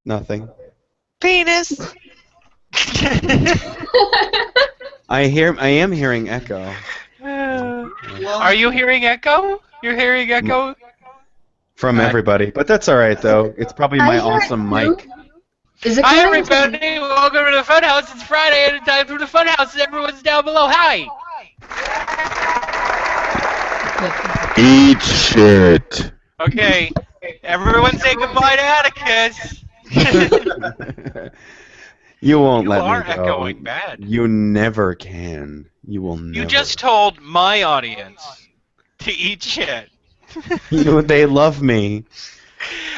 Nothing. Penis. I am hearing echo. Are you hearing echo? You're hearing echo? From everybody. But that's alright, though. It's probably my awesome mic. Is it Hi, coming? everybody. Welcome to the Funhouse. It's Friday, and it's time for the Funhouse. Everyone's down below. Hi. Eat shit. Okay. Everyone say goodbye to Atticus. You won't let You are me go. echoing bad. You never can. You will never. You just told my audience to eat shit. They love me.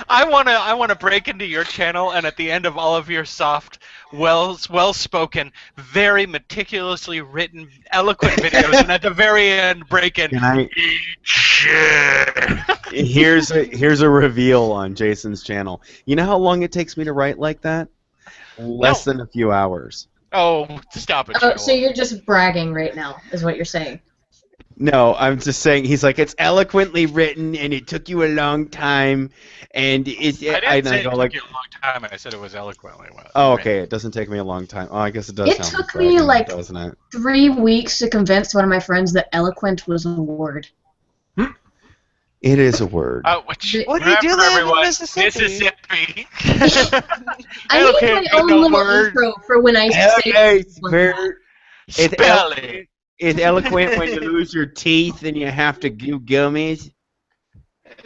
I wanna break into your channel, and at the end of all of your soft, well-spoken, very meticulously written, eloquent videos, and at the very end, break in. Can I? Eat shit. Here's a reveal on Jason's channel. You know how long it takes me to write like that? Less than a few hours. Oh, stop it! Oh, so you're just bragging right now, is what you're saying. No, I'm just saying. He's like, it's eloquently written, and it took you a long time, and I didn't say it took you a long time. I said it was eloquently. Oh, okay. It doesn't take me a long time. Oh, I guess it does. It took me like doesn't it? 3 weeks to convince one of my friends that eloquent was a word. It is a word. What do you do there in Mississippi? Mississippi. I need my own little intro for when I say Spell it. It's eloquent when you lose your teeth and you have to do gummies.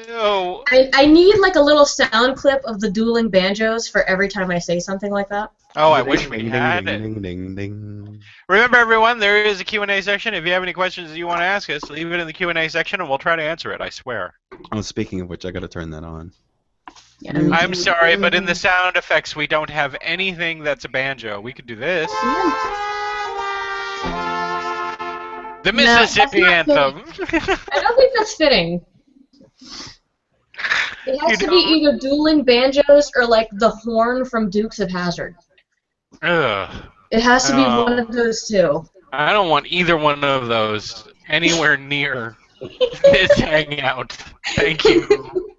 Oh. I need like a little sound clip of the dueling banjos for every time I say something like that. Oh, I wish we had it. Ding, ding, ding. Remember, everyone, there is a Q&A section. If you have any questions that you want to ask us, leave it in the Q&A section, and we'll try to answer it, I swear. Oh, speaking of which, I gotta turn that on. Yeah, I'm sorry, but in the sound effects, we don't have anything that's a banjo. We could do this. The Mississippi Anthem. I don't think that's fitting. It has to be either dueling banjos or like the horn from Dukes of Hazzard. Ugh. It has to be one of those two. I don't want either one of those anywhere near this hangout. Thank you.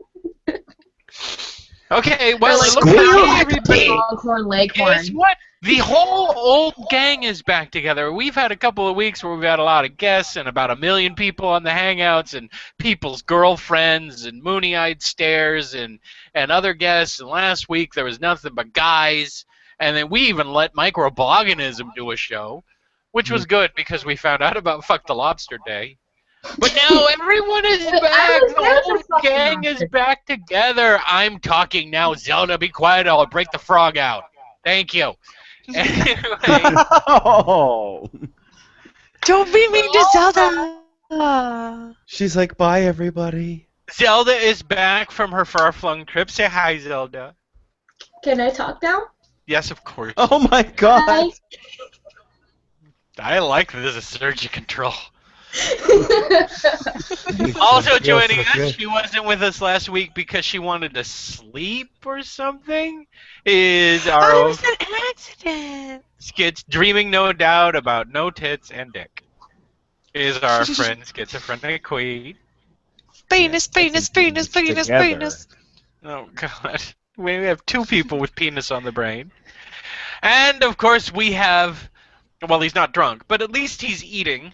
Okay, well, Or, it looks like everybody. Longhorn, Leghorn. Guess what? The whole old gang is back together. We've had a couple of weeks where we've had a lot of guests and about 1 million people on the Hangouts and people's girlfriends and moony-eyed stares and other guests. And last week there was nothing but guys. And then we even let Microbloganism do a show, which was good because we found out about Fuck the Lobster Day. But now everyone is back. The whole gang is back together. I'm talking now. Zelda, be quiet. I'll break the frog out. Thank you. Anyway. Oh. Don't be mean to Zelda. She's like, bye, everybody. Zelda is back from her far-flung trip. Say hi, Zelda. Can I talk now? Yes, of course. Oh my God. Hi. I like this surge of control. Also joining us, she wasn't with us last week because she wanted to sleep or something, is our Oh, it was an accident. dreaming no doubt about no tits and dick, is our friend Schizophrenic Queen. Penis, penis, penis, penis, penis. Oh, God. We have 2 people with penis on the brain. And, of course, we have... Well, he's not drunk, but at least he's eating.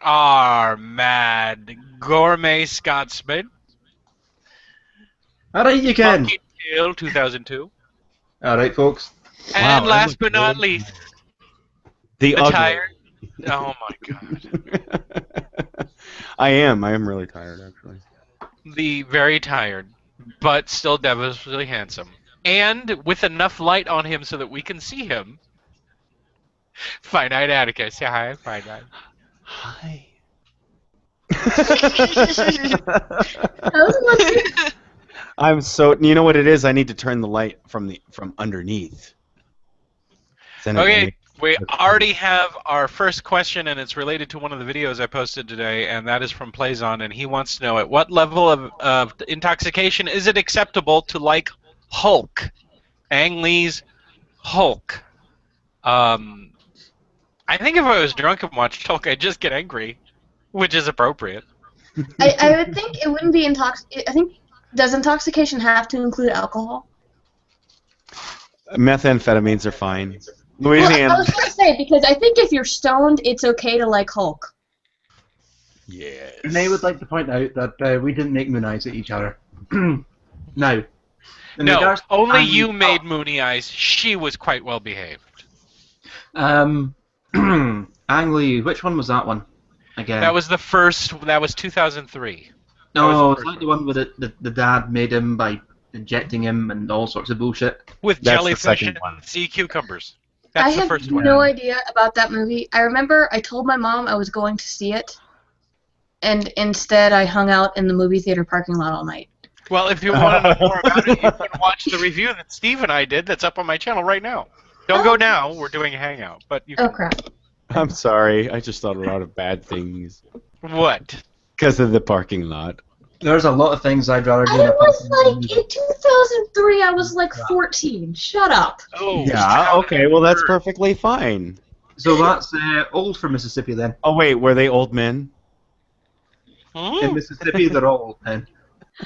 Our mad gourmet Scotsman. Alright, you can. Monkey Tail 2002. Alright, folks. And last but not least, the ugly. tired. Oh, my God. I am really tired, actually. The very tired, but still devilishly handsome. And with enough light on him so that we can see him. Finite Atticus. Say hi, Finite. Hi. I'm so. You know what it is? I need to turn the light from underneath. Okay, we already have our first question, and it's related to one of the videos I posted today, and that is from Playzon, and he wants to know, at what level of intoxication is it acceptable to like Hulk? Ang Lee's Hulk. I think if I was drunk and watched Hulk, I'd just get angry, which is appropriate. I would think it wouldn't be I think, does intoxication have to include alcohol? Methamphetamines are fine. Well, I Louisiana. was gonna say, because I think if you're stoned, it's okay to like Hulk. Yes. Renee would like to point out that we didn't make moon eyes at each other. Now, in No, regards to only Ang you Lee- made Moony Eyes. She was quite well behaved. Ang Lee, which one was that one? Again. That was the first. That was 2003. that was No, the it's first like the one where the dad made him by injecting him and all sorts of bullshit. With That's the jellyfish second and one. sea cucumbers. I That's the have first one. no idea about that movie. I remember I told my mom I was going to see it, and instead I hung out in the movie theater parking lot all night. Well, if you want to know more about it, you can watch the review that Steve and I did. That's up on my channel right now. Don't go now. We're doing a hangout, but you Oh can. crap. I'm sorry. I just thought a lot of bad things What? because of the parking lot. There's a lot of things I'd rather do. I in a was parking like, lot. in 2003, I was like 14. Shut up. Oh. Yeah. Okay. Well, that's perfectly fine. So that's old for Mississippi then. Oh wait, were they old men? In Mississippi, they're all old men.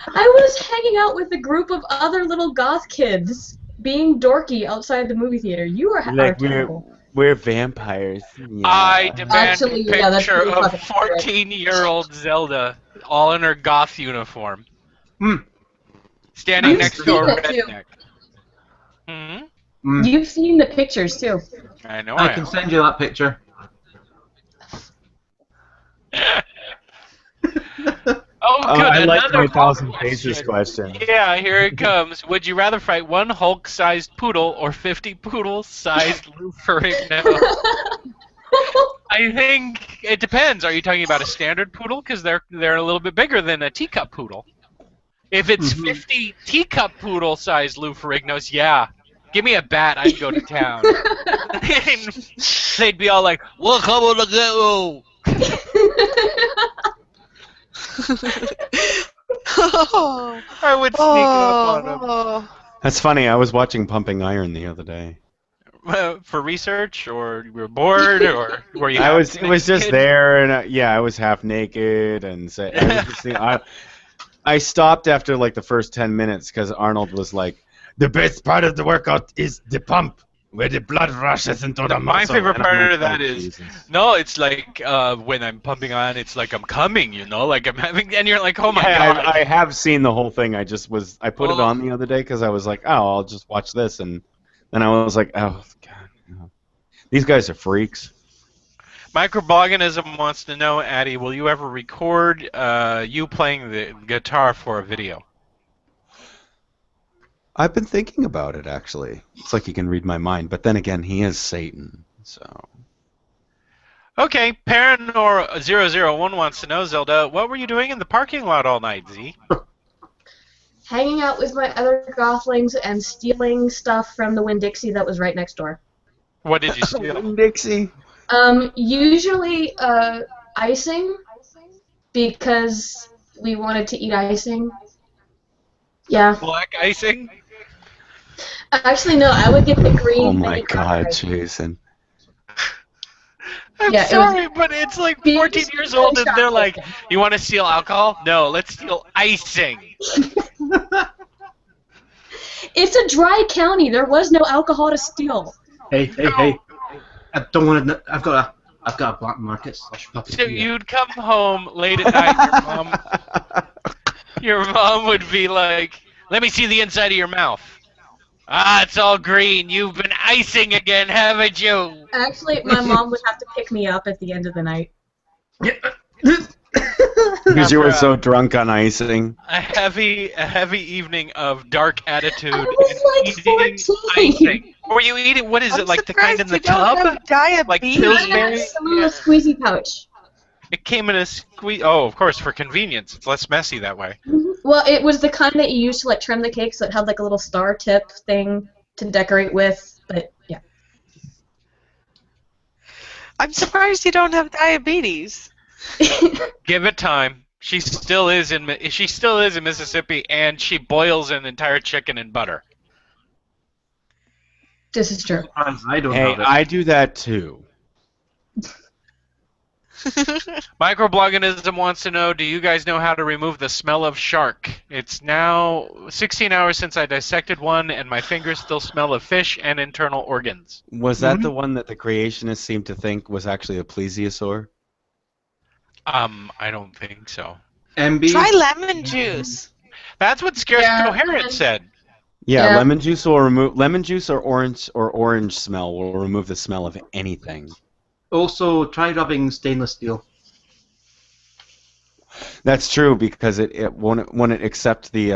I was hanging out with a group of other little goth kids being dorky outside the movie theater. You are Like terrible. we're vampires. Yeah. I demand Actually, a yeah, that's picture pretty of fucking accurate. 14-year-old Zelda, all in her goth uniform, Hmm. standing I've next to seen a it, too. redneck. Hmm? Mm. You've seen the pictures too. I know I I can am. send you that picture. Oh, good. I like Another my 1,000 Hulk pages question. Yeah, here it comes. Would you rather fight one Hulk-sized poodle or 50 poodle-sized Lou Ferrigno? I think it depends. Are you talking about a standard poodle? Because they're a little bit bigger than a teacup poodle. If it's 50 teacup poodle-sized Lou Ferrignos, yeah. Give me a bat, I'd go to town. They'd be all like, "Welcome on the go." I would sneak up on them. That's funny. I was watching Pumping Iron the other day. For research, or you were bored, or were you? It was just there, and I was half naked, and I stopped after like the first 10 minutes because Arnold was like, "The best part of the workout is the pump, where the blood rushes into the muscle." My favorite And I'm part like, of that "Oh, is Jesus." no, it's like when I'm pumping on, it's like I'm coming, like I'm having, and you're like, oh my Yeah, god. I have seen the whole thing. I put it Oh. on the other day because I was like, oh, I'll just watch this, and then I was like, oh god, no. These guys are freaks. Microboganism wants to know, Addy, will you ever record you playing the guitar for a video? I've been thinking about it actually. It's like he can read my mind, but then again, he is Satan, so. Okay, Paranor001 wants to know, Zelda, what were you doing in the parking lot all night, Z? Hanging out with my other gothlings and stealing stuff from the Winn-Dixie that was right next door. What did you steal? Dixie. Usually icing, because we wanted to eat icing. Yeah. Black icing? Actually, no, I would get the green. Oh my Betty Crocker god, icing. Jason. I'm Yeah, it was- sorry, but it's like 14 years old and they're like, shoplifting. you want to steal alcohol? No, let's steal icing. It's a dry county. There was no alcohol to steal. Hey. I don't want to. I've got a black market slush puppy. So here. you'd come home late at night, your mom would be like, let me see the inside of your mouth. Ah, it's all green. You've been icing again, haven't you? Actually, my mom would have to pick me up at the end of the night. Because you were so drunk on icing. A heavy evening of dark attitude I was like and eating 14. icing. Were you eating, what is it, like the kind in the tub? Like I Pillsbury? had a little squeezy pouch. It came in a squeeze. Oh, of course, for convenience. It's less messy that way. Well, it was the kind that you used to like trim the cake, so it had like a little star tip thing to decorate with. But yeah. I'm surprised you don't have diabetes. Give it time. She still is in Mississippi, and she boils an entire chicken in butter. This is true. I don't Hey, have it. I do that too. Microblogganism wants to know, do you guys know how to remove the smell of shark? It's now 16 hours since I dissected one, and my fingers still smell of fish and internal organs. Was that the one that the creationists seemed to think was actually a plesiosaur? I don't think so. MB. Try lemon juice. That's what Scarce Yeah, Coherent said. Yeah, Yeah. lemon juice or orange smell will remove the smell of anything. Also, try rubbing stainless steel. That's true because it won't accept the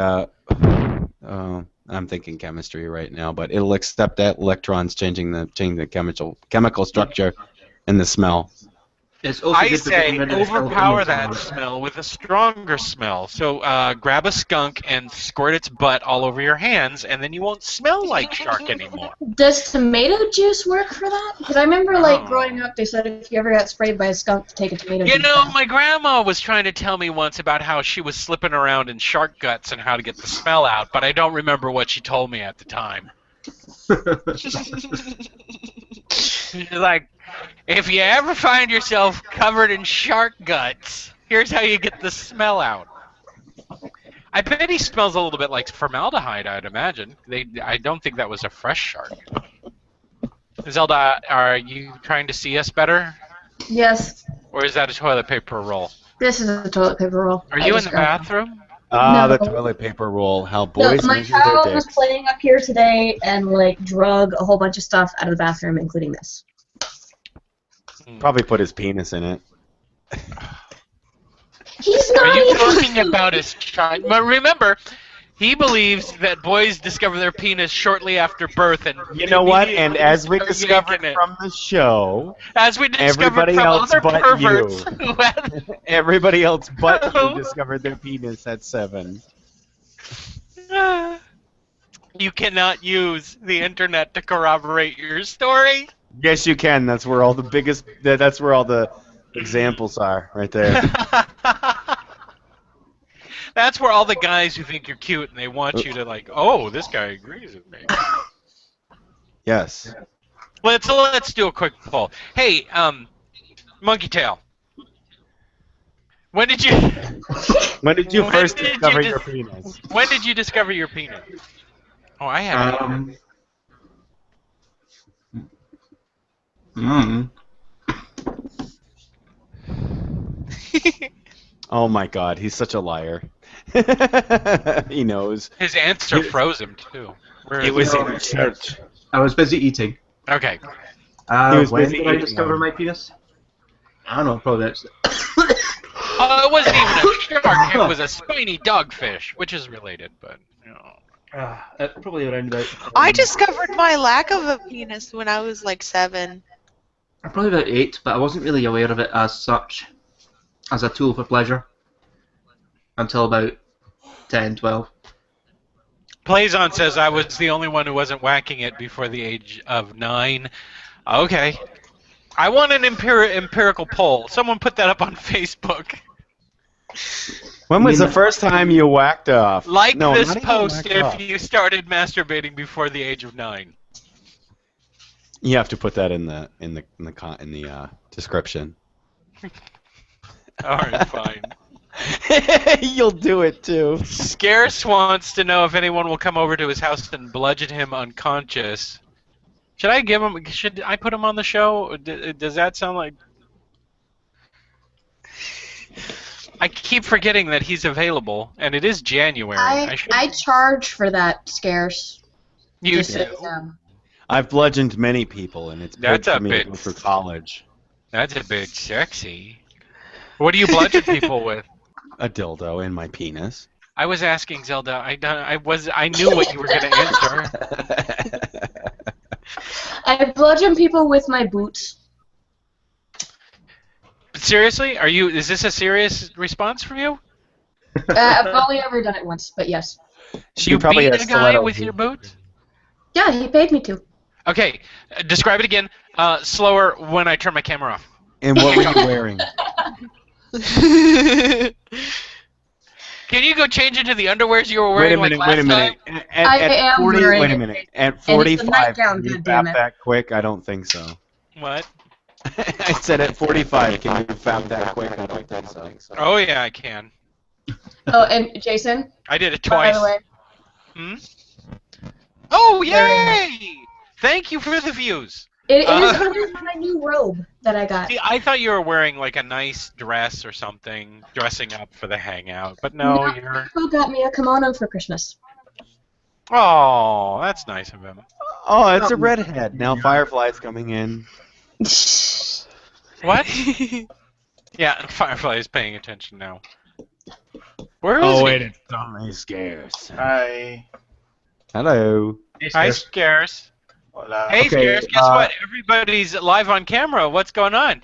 I'm thinking chemistry right now, but it'll accept that electrons changing the chemical structure and the smell. It's also I good for say getting rid of the overpower skeleton. that smell with a stronger smell. So grab a skunk and squirt its butt all over your hands, and then you won't smell like shark anymore. Does tomato juice work for that? Because I remember, growing up, they said if you ever got sprayed by a skunk, to take a tomato juice. You know, bath. my grandma was trying to tell me once about how she was slipping around in shark guts and how to get the smell out, but I don't remember what she told me at the time. She's like, if you ever find yourself covered in shark guts, here's how you get the smell out. I bet he smells a little bit like formaldehyde, I'd imagine. I don't think that was a fresh shark. Zelda, are you trying to see us better? Yes, Or is that a toilet paper roll? this is a toilet paper roll. Are you in the bathroom? Ah, No. the toilet paper roll. How So boys my measure their child was dicks. playing up here today and drug a whole bunch of stuff out of the bathroom, including this. Probably put his penis in it. He's Are not you even. talking about his child? But remember, he believes that boys discover their penis shortly after birth, and You know what? And immediately as we start discovered yanking it. from the show, As we discovered everybody from else other but perverts you. who had everybody else but you discovered their penis at 7. You cannot use the internet to corroborate your story. Yes, you can. That's where all the that's where all the examples are, right there. That's where all the guys who think you're cute and they want you to oh, this guy agrees with me. Yes. Let's do a quick poll. Hey, Monkey Tail. When did you When did you When first did you discover dis- your penis? when did you discover your penis? Oh, I have. Oh my God, he's such a liar. He knows. His answer froze him too. Where It is was he? in church. I was busy eating. Okay. He was When busy did I eating discover one. my penis? I don't know, probably that's... It wasn't even a shark. It was a spiny dogfish, which is related, but you know. probably around about... I discovered my lack of a penis when I was like 7. Probably about 8, but I wasn't really aware of it as such, as a tool for pleasure, until about 10, 12. Playzon says I was the only one who wasn't whacking it before the age of 9. Okay. I want an empirical poll. Someone put that up on Facebook. When was You the mean- first time you whacked off? Like No, this not even post whacked if off. you started masturbating before the age of 9. You have to put that in the description. All right, fine. You'll do it too. Scarce wants to know if anyone will come over to his house and bludgeon him unconscious. Should I put him on the show? Does that sound like... I keep forgetting that he's available, and it is January. I charge for that, Scarce. You Just do. so you know. I've bludgeoned many people, and it's paid That's for a me bit- to go through college. That's a bit sexy. What do you bludgeon people with? A dildo in my penis. I was asking Zelda. I knew what you were going to answer. I bludgeon people with my boots. Seriously? Is this a serious response from you? I've only ever done it once, but yes. She You probably beat has a guy stiletto with feet. your boots? Yeah, he paid me to. Okay, describe it again. Slower when I turn my camera off. And what were you wearing? Can you go change into the underwears you were Wait wearing a minute, like wait a last minute. time? I am 40, wearing wait a it. minute. At And it's a 45, nightgown, can you goddammit. bap that quick? I don't think so. What? I said at 45. Can you fap that quick? I don't think so. Oh yeah, I can. Oh, and Jason, I did it by twice. the way, Hmm? Oh Very yay! Thank you for the views. it is under my new robe that I got. See, I thought you were wearing like a nice dress or something, dressing up for the hangout, but no, you're. Who got me a kimono for Christmas? Oh, that's nice of him. Oh, it's a redhead. Now Firefly's coming in. What? Yeah, Firefly is paying attention now. Where is Oh, he? wait, it's only Scarce. Hi. Hello. Hi, Scarce. Hola. Hey, Okay, Scarce, guess what? Everybody's live on camera. What's going on?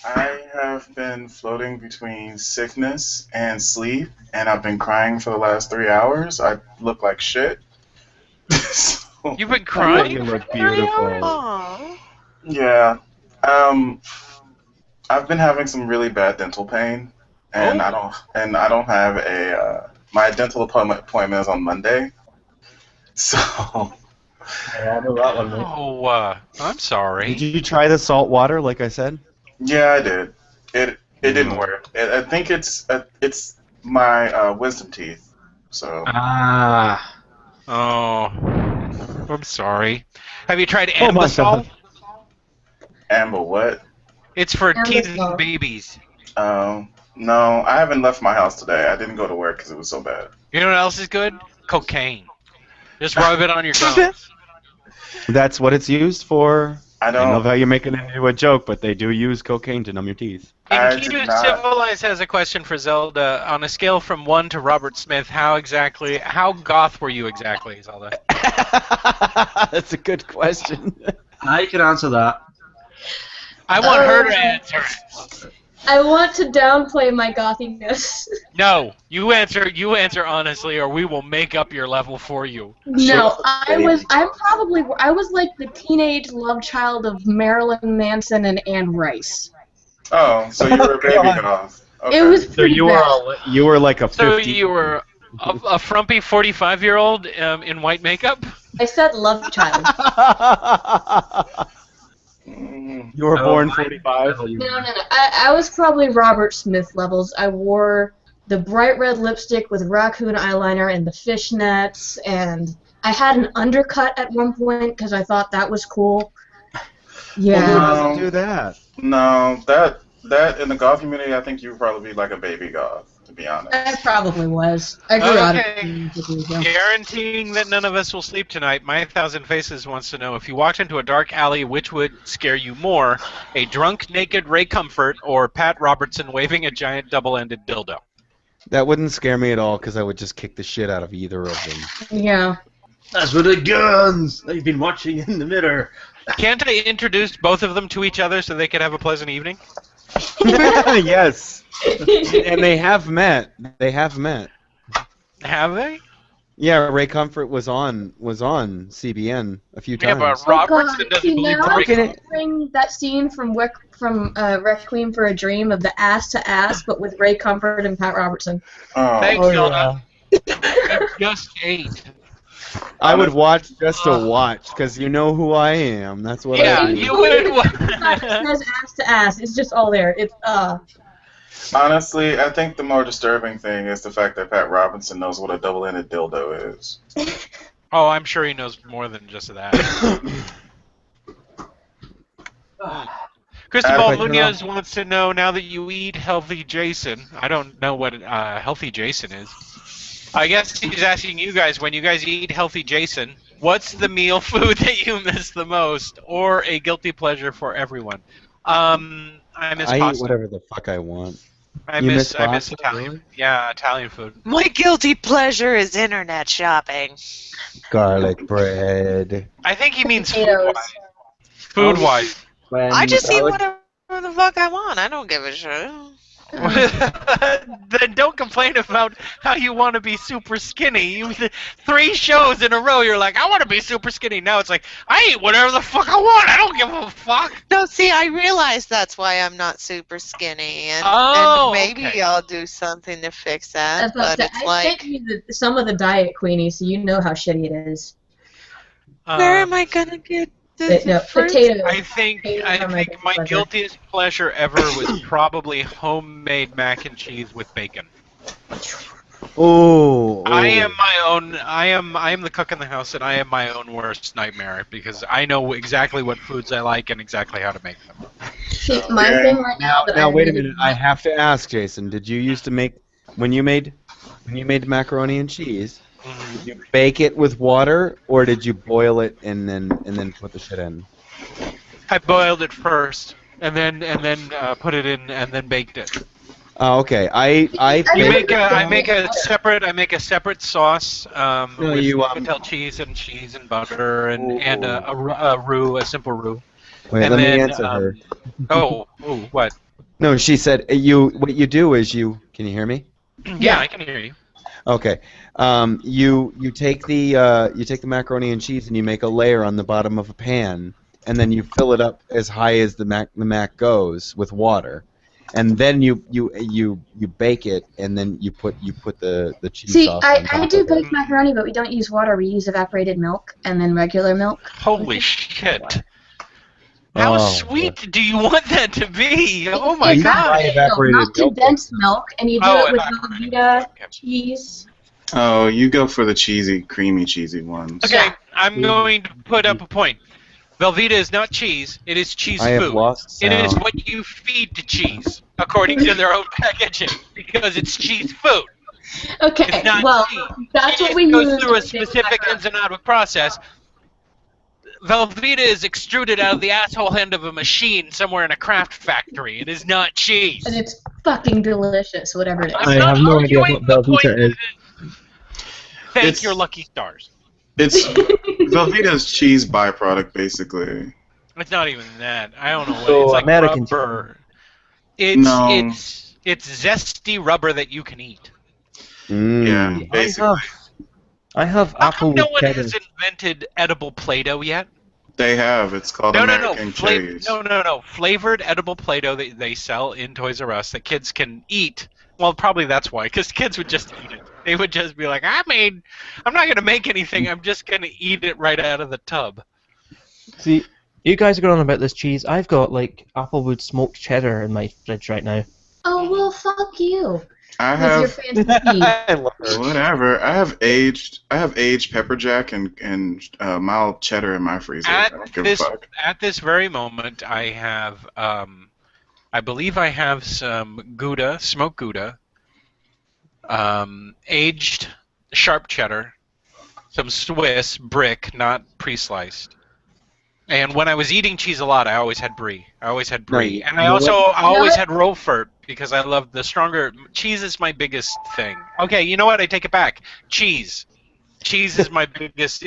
I have been floating between sickness and sleep, and I've been crying for the last 3 hours. I look like shit. So, You've been You crying? look beautiful. Aw. yeah. I've been having some really bad dental pain, and I don't have a my dental appointment is on Monday. So Oh, I'm sorry. Did you try the salt water like I said? yeah, I did. It didn't work. I think it's my wisdom teeth. So Ah. Oh, I'm sorry. Have you tried Oh my Ambisol? God. Amber, what? It's for Ambisol. teething babies. No, I haven't left my house today. I didn't go to work because it was so bad. You know what else is good? Cocaine. Just rub it on your gums. That's what it's used for. I I know don't. how you're making it into a joke, but they do use cocaine to numb your teeth. I Inkedu did not. Civilized has a question for Zelda. On a scale from 1 to Robert Smith, how goth were you exactly, Zelda? That's a good question. I can answer that. I want her to answer. I want to downplay my gothiness. No, you answer honestly, or we will make up your level for you. No, I was like the teenage love child of Marilyn Manson and Anne Rice. Oh, so you were a baby God. goth. Okay. It was So pretty you bad. were like a 50. So you were a frumpy 45-year-old in white makeup? I said love child. You were born I- 45. No. I was probably Robert Smith levels. I wore the bright red lipstick with raccoon eyeliner and the fishnets, and I had an undercut at one point because I thought that was cool. Who Yeah. doesn't do that? No, that in the goth community, I think you would probably be like a baby goth, to be honest. I probably was. I grew out of Okay. it. Guaranteeing that none of us will sleep tonight, My Thousand Faces wants to know, if you walked into a dark alley, which would scare you more, a drunk, naked Ray Comfort or Pat Robertson waving a giant double-ended dildo? That wouldn't scare me at all because I would just kick the shit out of either of them. Yeah. That's for the guns that you've been watching in the mirror. Can't I introduce both of them to each other so they could have a pleasant evening? Yes. And they have met. They have met. Have they? Yeah, Ray Comfort was on CBN a few Yeah, times. but Robertson doesn't See, believe now Ray I'm Can it- picturing that scene from Requiem for a Dream of the ass to ass, but with Ray Comfort and Pat Robertson. Oh, Thanks, Oh, Zelda. Just 8. I would watch just to watch because you know who I am. That's what Yeah, I do. you would. It says ass to ass. It's just all there. It's honestly, I think the more disturbing thing is the fact that Pat Robinson knows what a double-ended dildo is. Oh, I'm sure he knows more than just that. Cristobal If I turn Munoz wants to know, now that you eat healthy Jason, I don't know what healthy Jason is. I guess he's asking you guys, when you guys eat healthy Jason, what's the meal food that you miss the most, or a guilty pleasure for everyone? I miss I eat pasta. whatever the fuck I want. I You miss pasta, Italian. really? Yeah, Italian food. My guilty pleasure is internet shopping. Garlic bread. I think he means Potatoes. food-wise. I just eat whatever the fuck I want. I don't give a shit. Then don't complain about how you want to be super skinny. 3 shows in a row, you're like, I want to be super skinny. Now it's like, I eat whatever the fuck I want. I don't give a fuck. No, see, I realize that's why I'm not super skinny, and, Oh, and maybe okay. I'll do something to fix that. That's what But I it's like, sent you some of the Diet Queenie, so you know how shitty it is. where am I gonna get Does No, it fruit? potatoes. I think Potatoes are my guilty my pleasure. guiltiest pleasure ever was probably homemade mac and cheese with bacon. Oh, I am my own. I am the cook in the house, and I am my own worst nightmare because I know exactly what foods I like and exactly how to make them. See, my Yeah. thing right now that I Now wait a really minute. I have to ask, Jason. Did you used to make when you made macaroni and cheese? Did you bake it with water, or did you boil it and then put the shit in? I boiled it first, and then put it in, and then baked it. Oh, okay. I I baked I never make a butter. separate sauce No, with you, Patel cheese and butter and Ooh. a simple roux. Wait, And let me then answer her. what? No, she said what you do is can you hear me? Yeah, I can hear you. Okay. You take the macaroni and cheese and you make a layer on the bottom of a pan, and then you fill it up as high as the mac goes with water, and then you bake it, and then you put the cheese See, sauce on I top do of it. bake macaroni, but we don't use water. We use evaporated milk and then regular milk. Holy shit! How Oh, sweet do you want that to be? Oh my It's god! evaporated not milk. condensed milk, and you do Oh, it with evaporated. Velveeta Okay. cheese. Oh, you go for the cheesy, creamy, cheesy ones. Okay, Yeah. I'm going to put up a point. Velveeta is not cheese. It is cheese I have food. lost It is sound. what you feed to cheese, according to their own packaging, because it's cheese food. Okay, It's not well, cheese. that's Cheese what we goes use. through a to make specific macaroni. ins and out process. Velveeta is extruded out of the asshole end of a machine somewhere in a craft factory. It is not cheese. And it's fucking delicious, whatever it is. I'm I not have no idea arguing what the point. Velveeta is. Thank It's- your lucky stars. It's Velveeta's cheese byproduct, basically. It's not even that. I don't know what So it's like. American Rubber. It's No. it's zesty rubber that you can eat. Yeah, Mm. basically. I have How come no Applewood one cheddar. has invented edible Play-Doh yet? They have. It's called American cheese. No. Flavored edible Play-Doh that they sell in Toys R Us that kids can eat. Well, probably that's why, because kids would just eat it. They would just be like, I'm not going to make anything. I'm just going to eat it right out of the tub. See, you guys are going on about this cheese. I've got like Applewood smoked cheddar in my fridge right now. Oh, well, fuck you. I With your have fancy cheese. I love her. whatever. I have aged pepper jack and mild cheddar in my freezer. I don't give a fuck. At this very moment, I have, I believe I have some Gouda, smoked Gouda, aged sharp cheddar, some Swiss brick, not pre-sliced. And when I was eating cheese a lot, I always had brie. Right. And You I know also what? always had Roquefort because I love the stronger cheese is my biggest thing. Okay, you know what? I take it back. Cheese is my biggest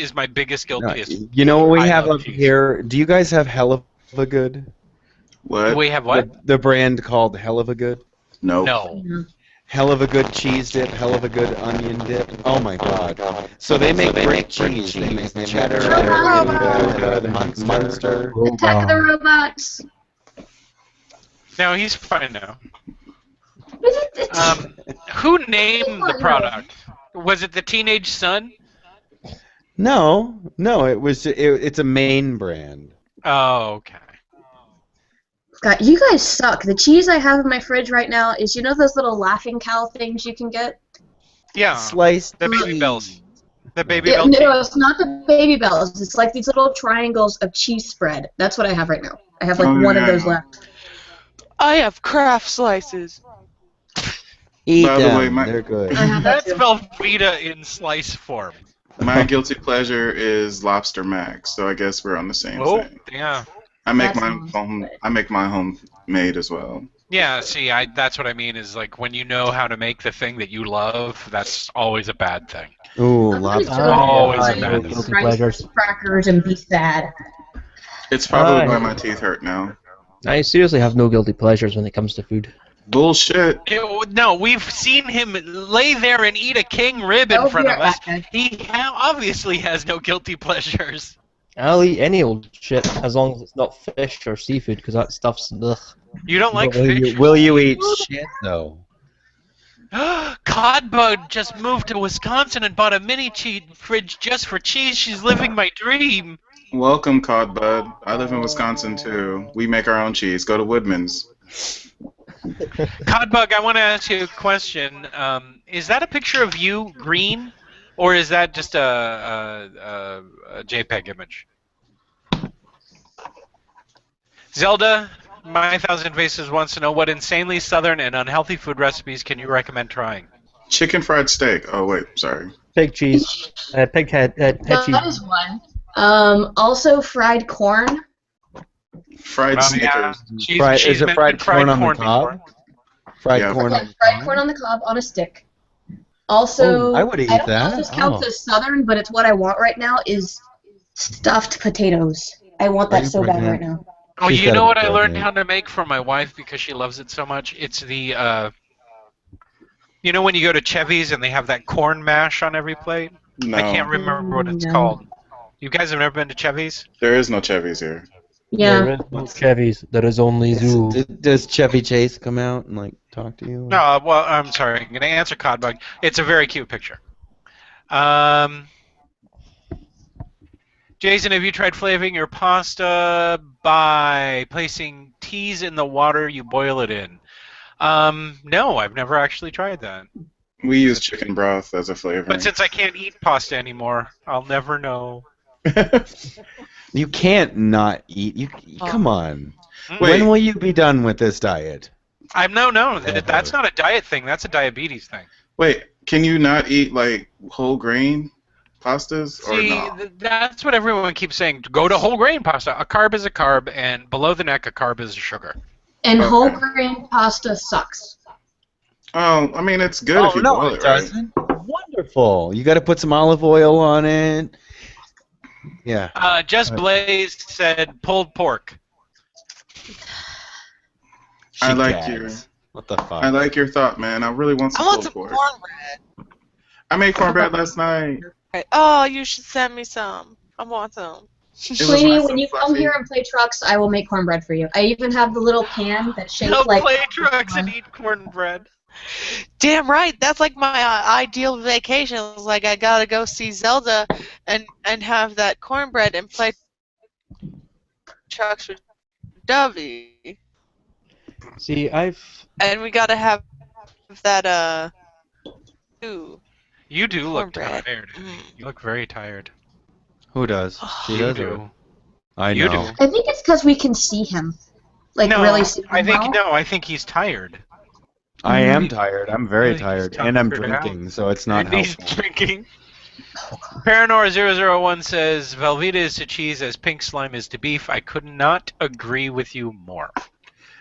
No, guiltiest. you know what we I have love up cheese. here? Do you guys have Hell of a Good? What? We have what? The brand called Hell of a Good? Nope. No. Hell of a Good cheese dip, Hell of a Good onion dip. Oh my god. So they make great cheese. They make cheddar, the Munster. Attack of the Robots. No, he's fine now. It's- Who named the product? Was it the Teenage Son? No, it's a main brand. Oh, okay. God, you guys suck. The cheese I have in my fridge right now is, you know those little laughing cow things you can get? Yeah, Sliced the Baby cheese. Bells. The Baby Yeah, Bell no, cheese. it's not the baby bells. It's like these little triangles of cheese spread. That's what I have right now. I have like Oh, one of yeah. those left. I have craft slices. Eat By the them. way, my- They're good. I have that That's too. Velveeta in slice form. My guilty pleasure is lobster mac, so I guess we're on the same Oh, thing. yeah. I make That mine sounds home. good. I make mine homemade as well. Yeah, see, that's what I mean is like when you know how to make the thing that you love, that's always a bad thing. Ooh, I'm lobster. gonna always go a bad eat guilty rice pleasures. crackers and be sad. It's probably Aye. why my teeth hurt now. I seriously have no guilty pleasures when it comes to food. Bullshit. No, we've seen him lay there and eat a king rib in Oh, front of yeah, us. that guy. He obviously has no guilty pleasures. I'll eat any old shit as long as it's not fish or seafood, because that stuff's ugh. You don't like will, fish? will you eat shit though? Codbug just moved to Wisconsin and bought a mini cheese fridge just for cheese. She's living my dream. Welcome, Cod Bud. I live in Wisconsin too. We make our own cheese. Go to Woodman's. Codbug, I want to ask you a question. Is that a picture of you green, or is that just a JPEG image? Zelda, My Thousand Faces wants to know what insanely southern and unhealthy food recipes can you recommend trying? Chicken fried steak. Oh wait, sorry. Pig cheese. Pig head. Head That cheese. is one. Also fried corn. Fried Snickers. Is it fried corn on the cob? Fried Yeah. corn Yeah, on the fried cob? corn on the cob on a stick. Also, Oh, I would eat I don't know that. if this counts Oh. as southern, but it's what I want right now is stuffed potatoes. I want Are that you so bad pregnant? right now. Oh, She's you gotta know be what I learned pregnant. how to make for my wife because she loves it so much? It's the, you know when you go to Chevy's and they have that corn mash on every plate? No, I can't remember what it's No. called. You guys have never been to Chevy's? there is no Chevy's here. Yeah. There is no Chevys. There is only Zoo. Does Chevy Chase come out and like talk to you? No, well, I'm sorry. I'm going to answer Codbug. It's a very cute picture. Jason, have you tried flavoring your pasta by placing teas in the water you boil it in? No, I've never actually tried that. We use chicken broth as a flavor. But since I can't eat pasta anymore, I'll never know. You can't not eat. You come on. Mm. Wait. When will you be done with this diet? That's not a diet thing. That's a diabetes thing. Wait, can you not eat like whole grain pastas or See, no? that's what everyone keeps saying. Go to whole grain pasta. A carb is a carb, and below the neck, a carb is a sugar. And Okay. whole grain pasta sucks. Oh, I mean it's good if you boil it, right? Wonderful. You got to put some olive oil on it. Yeah. Just Blaze said pulled pork. I She like gags. What the fuck? I like your thought, man. I really want I some want pulled some pork. cornbread. I made cornbread last night. Oh, you should send me some. I want some. was Sweetie, nice when and you come fluffy. here and play trucks, I will make cornbread for you. I even have the little pan that's shaped They'll like. play trucks and eat cornbread. Damn right. That's like my ideal vacation. It's like I gotta go see Zelda and have that cornbread and play trucks with Dovey. See, I've. And we gotta have that ooh. You do look Cornbread. tired. You look very tired. Who does? She You does. do. I You know. do. I think it's because we can see him. Like, No, really see him I think well. no. I think he's tired. I am tired. I'm very He's tired, tired and I'm out. drinking, so it's not And he's helpful. drinking. Paranor001 says Velveeta is to cheese as pink slime is to beef. I could not agree with you more.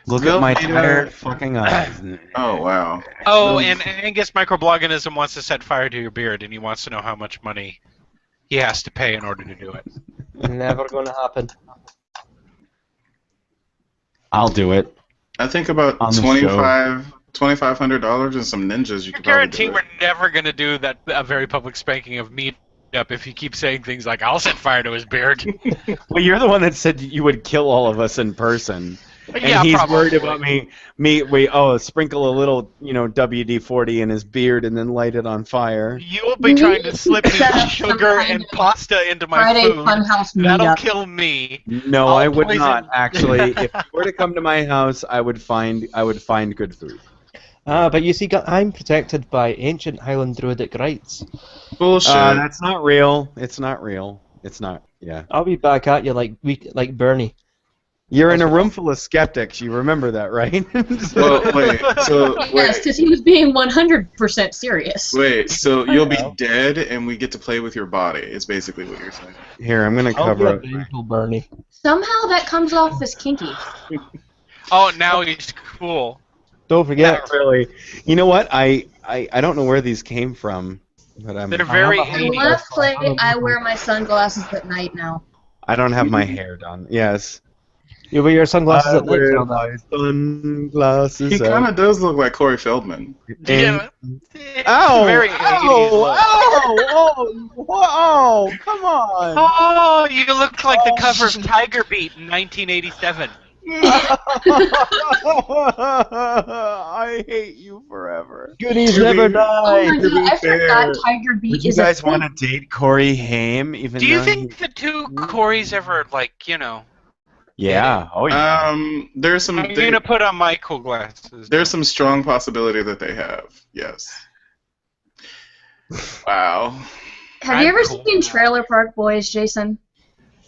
Look at my Velveeta- tired fucking eyes. Oh wow. Oh, and Angus Microbloganism wants to set fire to your beard, and he wants to know how much money he has to pay in order to do it. Never gonna happen. I'll do it. I think about On the $2,500 and some ninjas you I could probably guarantee do we're it. never going to do that a very public spanking of meet up if you keep saying things like, I'll set fire to his beard. Well, you're the one that said you would kill all of us in person. And Yeah, he's probably. worried about sprinkle a little, WD-40 in his beard and then light it on fire. You will be trying to slip me Set up sugar some kind and of pasta into my Friday food. Funhouse That'll meetup. kill me. No, I'll I would poison- not actually. If you were to come to my house, I would find good food. But you see, I'm protected by ancient Highland Druidic rites. Bullshit. That's not real. It's not real. It's not. Yeah. I'll be back at you like Bernie. You're in a room full of skeptics. You remember that, right? Well, wait. So Yes, because he was being 100% serious. so you'll be dead, and we get to play with your body. Is basically what you're saying. Here, I'm gonna I'll be cover a it. vengeful Bernie. Somehow that comes off as kinky. Oh, now he's cool. Don't forget. Not really. You know what? I don't know where these came from, but They're very I have a In 80s. Let's Play, I wear my sunglasses at night now. I don't have my hair done. Yes. You wear your sunglasses at night, wear Zelda. my sunglasses. He kind of does look like Corey Feldman. Yeah. Ow! Very 80s look. Come on! Oh, you look like the cover of Tiger Beat in 1987. I hate you forever. Goonies To never be- Oh die. my To god, be I forgot fair, Tiger Beat Would you is a guys thing. want to date Corey Haim? Even Do you though think the two Corys ever, like, Yeah. Oh yeah. there's some I'm gonna put on my cool glasses. there's some strong possibility that they have. Yes. Wow. Have you I'm ever cool seen now. Trailer Park Boys, Jason?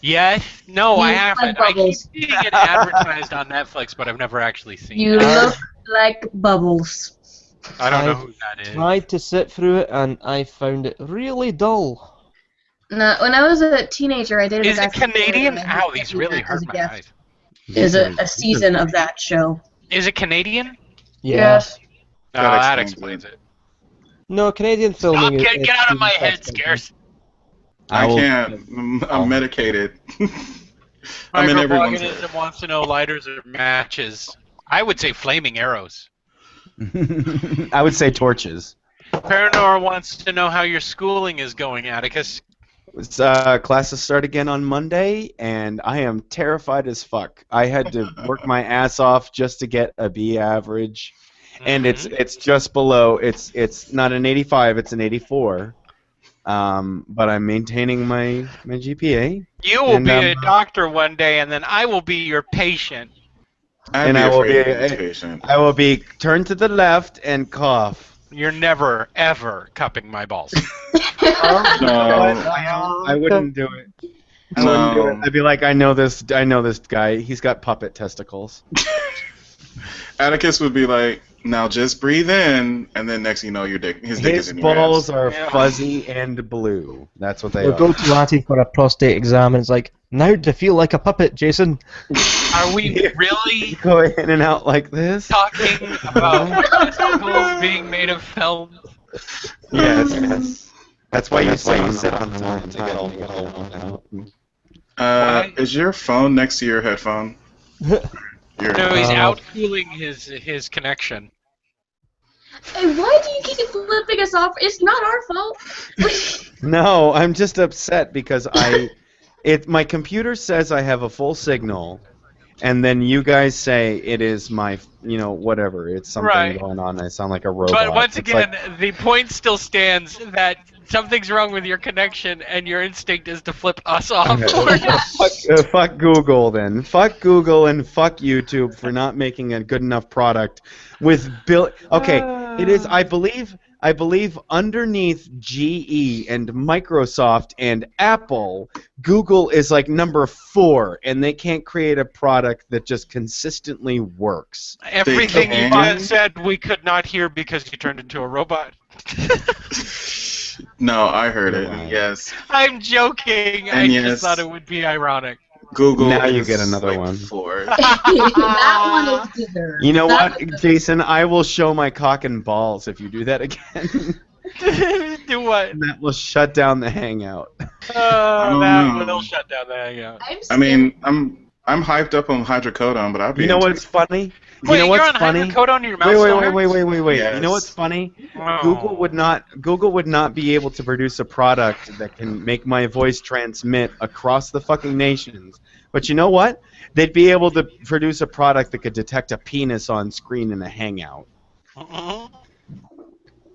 Yes. No, I You haven't. like I keep Bubbles. seeing it advertised on Netflix, but I've never actually seen You it. look like Bubbles. I don't know I've who that is. Tried to sit through it and I found it really dull. No, when I was a teenager, I dated a Is guy it from Florida, Canadian? and he Ow, sent these me really that as hurt a my gift. eyes. Is a season of that show. Is it Canadian? Yeah. Yes. Oh, That that explains explains it. No, Canadian Stop, filming is... get out of my head, Scarce. I will- can't. I'm medicated. I'm in everyone's head. Microorganism wants to know lighters or matches. I would say flaming arrows. I would say torches. Paranor wants to know how your schooling is going, Atticus. Classes start again on Monday, and I am terrified as fuck. I had to work my ass off just to get a B average, and it's just below. It's not an 85, it's an 84. But I'm maintaining my GPA. You will And, be a doctor one day, and then I will be your patient. I'd be afraid of this patient. I will be turned to the left and cough. You're never, ever cupping my balls. I wouldn't do it. I wouldn't do it. I'd be like, I know this guy. He's got puppet testicles. Atticus would be like, now just breathe in, and then next thing you know, his dick is in your balls ass. are fuzzy and blue. That's what they We'll are. go to Auntie for a prostate exam and it's like, now to feel like a puppet, Jason. Are we really Go in and out like this? talking about testicles being made of film? Yes. That's why you sit on the line to get all the out. Is your phone next to your headphone? No, he's out cooling his connection. Hey, why do you keep flipping us off? It's not our fault. No, I'm just upset because my computer says I have a full signal, and then you guys say it is my, whatever. It's something going on. I sound like a robot. But once It's again, like, the point still stands that something's wrong with your connection, and your instinct is to flip us off. fuck Google then. Fuck Google and fuck YouTube for not making a good enough product with Okay, it is. I believe underneath GE and Microsoft and Apple, Google is like number 4, and they can't create a product that just consistently works. Everything you just said we could not hear because you turned into a robot. No, I heard it. Yes. I'm joking. And I yes. just thought it would be ironic. Google. Now you is get another like one. 4. That one is deserved. You know That what, was Jason? I will show my cock and balls if you do that again. Do what? That will shut down the hangout. That will shut down the hangout. I mean, I'm hyped up on hydrocodone, but I'll be. You know into what's it. funny? Wait, you know you're what's on funny? hydrocodone in your mouth? Wait. Yes. You know what's funny? Oh. Google would not be able to produce a product that can make my voice transmit across the fucking nations. But you know what? They'd be able to produce a product that could detect a penis on screen in a hangout.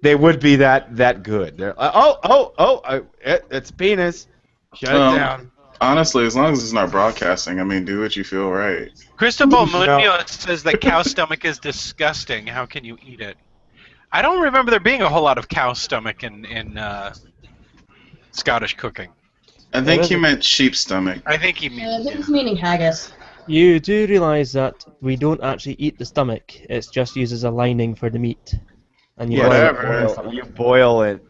They would be that good. They're it's a penis. Shut it down. Honestly, as long as it's not broadcasting, I mean, do what you feel right. Cristobal Munoz says that cow stomach is disgusting. How can you eat it? I don't remember there being a whole lot of cow stomach in Scottish cooking. I think he meant sheep stomach. I think he I means. think it's meaning haggis. You do realise that we don't actually eat the stomach. It's just used as a lining for the meat. And you boil it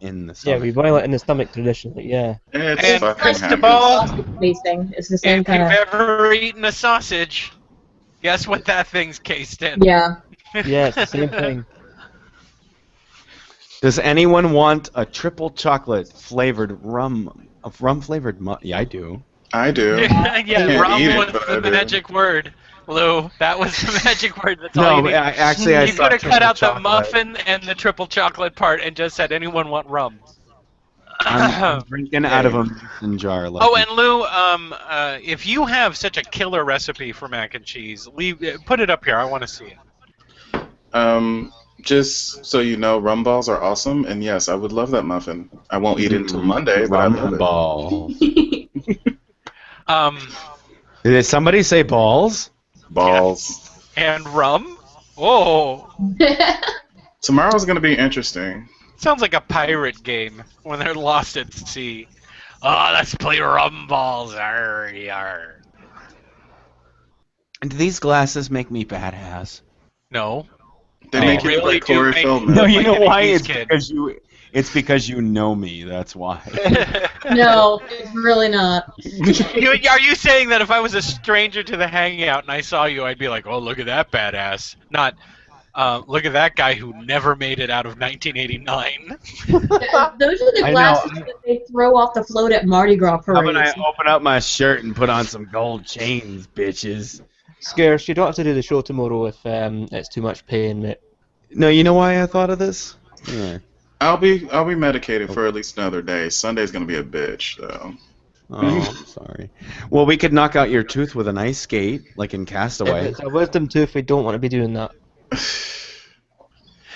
in the stomach. Yeah, we boil it in the stomach traditionally, yeah. It's And fucking Cristobal, Sausage basting. It's the same if kind you've of. ever eaten a sausage, guess what that thing's cased in? Yeah. Yeah, it's the same thing. Does anyone want a triple chocolate flavored rum flavored Yeah, I do. I do. Yeah, Can't rum eat it, was but I the do. magic word, Lou. That was the magic word. That's all you need. Actually, I You saw could have cut triple out the chocolate. muffin and the triple chocolate part and just said, anyone want rum? I'm drinking out of a mason jar. Like Oh, and Lou, if you have such a killer recipe for mac and cheese, put it up here. I want to see it. Just so you know, rum balls are awesome, and yes, I would love that muffin. I won't eat it until Monday, but I love rum it. balls. Um, Did somebody say balls? Balls. and rum. Oh, Tomorrow's gonna be interesting. sounds like a pirate game when they're lost at sea. Oh, let's play rum balls. Arr, arr. Do these glasses make me badass? No. They Oh. make you Really like do Corey make- Feldman. No, Like you know an why? 80s It's kid. because you. It's because you know me. That's why. No, it's really not. Are you saying that if I was a stranger to the hangout and I saw you, I'd be like, "Oh, look at that badass"? Not, look at that guy who never made it out of 1989. Those are the I know. glasses that they throw off the float at Mardi Gras How about I parades. open up my shirt and put on some gold chains, bitches? Scarce, you don't have to do the show tomorrow if it's too much pain, mate. No, you know why I thought of this? Yeah. I'll be medicated for at least another day. Sunday's gonna be a bitch, though. Oh, I'm sorry. Well, we could knock out your tooth with an ice skate, like in If Castaway. it's a wisdom tooth, we don't want to be doing that.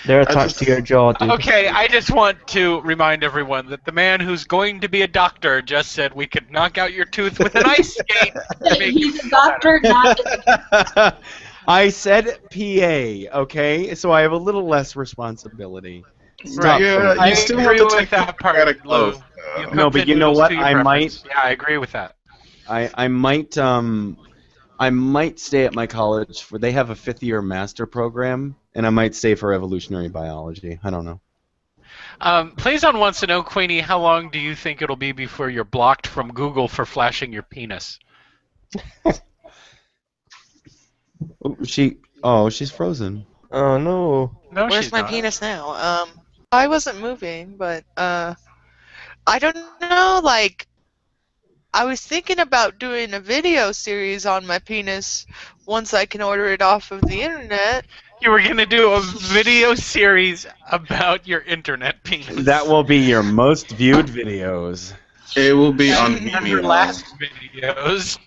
They're attached to your jaw, dude. Okay, I just want to remind everyone that the man who's going to be a doctor just said we could knock out your tooth with an ice skate. to make you He's a feel doctor, not I said PA, okay? So I have a little less responsibility. Stop. Right. Yeah, I you still have agree to with take that part, Hippocratic Lou. oath. You No, cooked but the you know noodles what? to your I preference. Yeah, I agree with that. I might stay at my college for they have a 5th-year master program, and I might stay for evolutionary biology. I don't know. Playzone wants to know, Queenie, how long do you think it'll be before you're blocked from Google for flashing your penis? She's frozen. Oh no. No, Where's she's my not. penis now? I wasn't moving, but I don't know. Like, I was thinking about doing a video series on my penis once I can order it off of the internet. You were gonna do a video series about your internet penis. That will be your most viewed videos. It will be on And her Vimeo. last videos.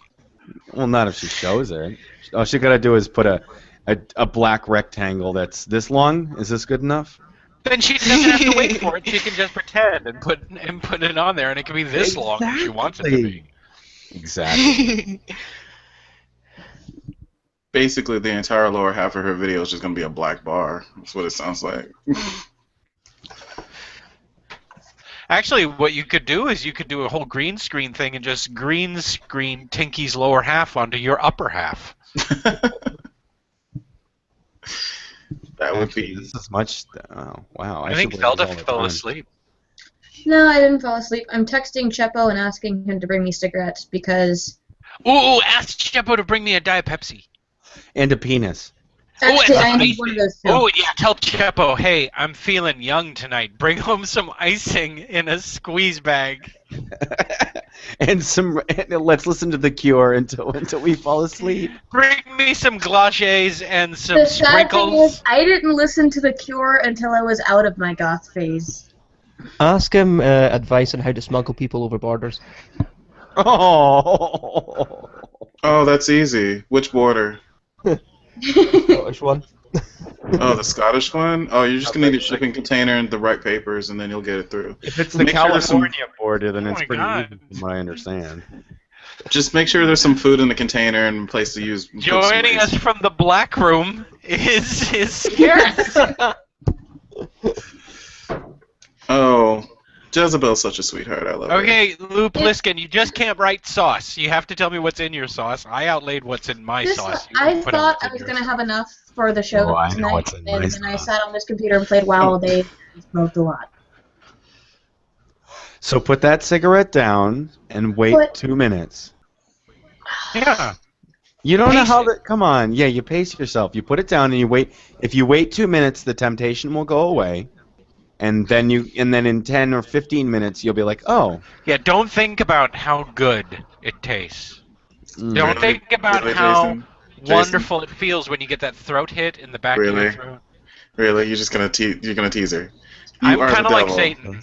Well, not if she shows it. All she gotta do is put a black rectangle that's this long. Is this good enough? Then she doesn't have to wait for it. She can just pretend and put it on there, and it can be this long if she wants it to be. Exactly. Basically, the entire lower half of her video is just gonna be a black bar. That's what it sounds like. Actually, what you could do is you could do a whole green screen thing and just green screen Tinky's lower half onto your upper half. That would Actually, be. this is much. Oh, wow. I think should wear these Zelda all the fell time. asleep. No, I didn't fall asleep. I'm texting Chepo and asking him to bring me cigarettes because Ooh, ask Chepo to bring me a Diet Pepsi. And a penis. actually I and need one of those too. Oh, yeah, tell Chepo, hey, I'm feeling young tonight. Bring home some icing in a squeeze bag. And let's listen to The Cure until we fall asleep. Bring me some glaces and some The sad thing sprinkles. is, I didn't listen to The Cure until I was out of my goth phase. Ask him advice on how to smuggle people over borders. Oh. Oh, that's easy. Which border? Scottish one. Oh, the Scottish one? Oh, you're just gonna need a shipping container and the right papers, and then you'll get it through. If it's the Make sure there's some- California border, then Oh it's my pretty God. easy from what I understand. Just make sure there's some food in the container and a place to use. put some Joining us rice. from the black room is Scarce. Oh, Jezebel's such a sweetheart. I love her. Okay, Lou Pliskin, you just can't write sauce. You have to tell me what's in your sauce. I outlaid what's in my This, sauce. You I can put in thought what's I in was yours. going to have enough for the show Oh, I know tonight, what's in and my then I sauce. sat on this computer and played WoW all day and smoked a lot. So put that cigarette down and wait What? 2 minutes. Yeah. You don't know Pace how it. that. Come on, yeah, you pace yourself. You put it down and you wait. If you wait 2 minutes, the temptation will go away, and then in 10 or 15 minutes you'll be like, oh. Yeah, don't think about how good it tastes. mm. Don't Really? think about Really, how Jason? Jason? wonderful it feels when you get that throat hit in the back of your Really? throat. Really? You're just gonna you're gonna tease her. I'm are the kind of like devil. Satan.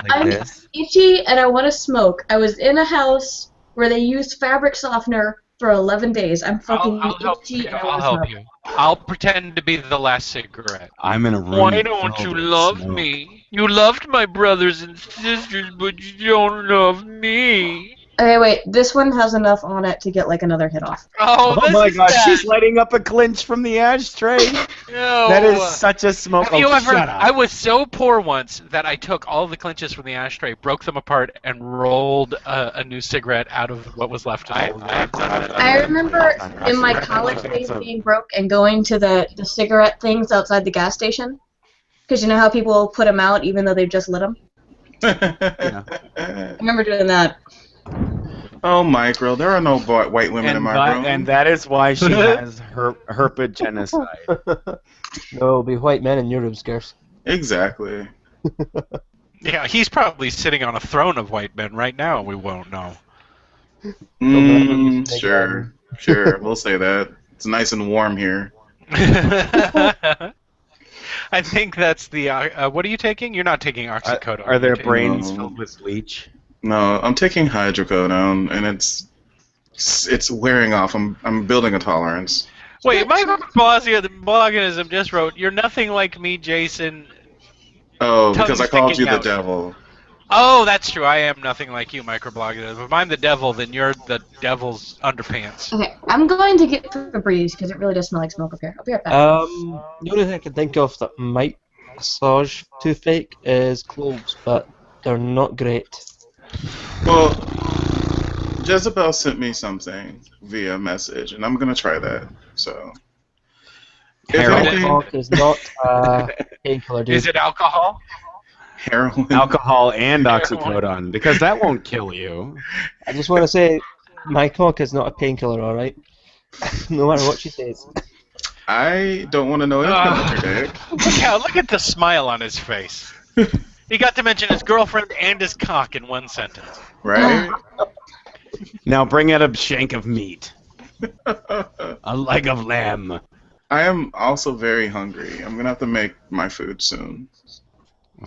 I'm this. itchy and I want to smoke. I was in a house where they used fabric softener for 11 days. I'm fucking I'll help itchy you. and I I'll want to help smoke. you. I'll pretend to be the last cigarette. I'm in a room. Why don't filled you with love smoke. me? You loved my brothers and sisters, but you don't love me. Okay, wait. This one has enough on it to get like another hit off. Oh, Oh this my is god, bad. she's lighting up a clinch from the ashtray. No. That is such a smoke. Have you oh, ever? shut up. I was so poor once that I took all the clinches from the ashtray, broke them apart, and rolled a new cigarette out of what was left of it. I've done that. I remember in my college days being broke and going to the cigarette things outside the gas station. Because you know how people put them out even though they've just lit them? I remember doing that. Oh, Micro, there are no white women in my room. And that is why she has herpid genocide. No, it'll be white men in your room, Scarce. Exactly. Yeah, he's probably sitting on a throne of white men right now, and we won't know. Sure. We'll say that. It's nice and warm here. I think that's the. What are you taking? You're not taking oxycodone. Are there You're taking- brains filled with bleach? No, I'm taking hydrocodone, and it's wearing off. I'm building a tolerance. Wait, Michael Blasio, the bloganism just wrote, "You're nothing like me, Jason." Oh, Tongue because I called you sticking the out. devil. Oh, that's true. I am nothing like you, microblogging. If I'm the devil, then you're the devil's underpants. Okay, I'm going to get Febreze because it really does smell like smoke up here. I'll be right back. The only thing I can think of that might massage toothache is cloves, but they're not great. Well, Jezebel sent me something via message, and I'm gonna try that. So, if Heroin. anything, Talk is not a painkiller, dude. Is it alcohol? heroin. Alcohol and oxycodone, because that won't kill you. I just want to say, my cock is not a painkiller, alright? No matter what she says. I don't want to know anything about your dick. Look at the smile on his face. He got to mention his girlfriend and his cock in one sentence. Right? Now bring out a shank of meat. A leg of lamb. I am also very hungry. I'm gonna have to make my food soon.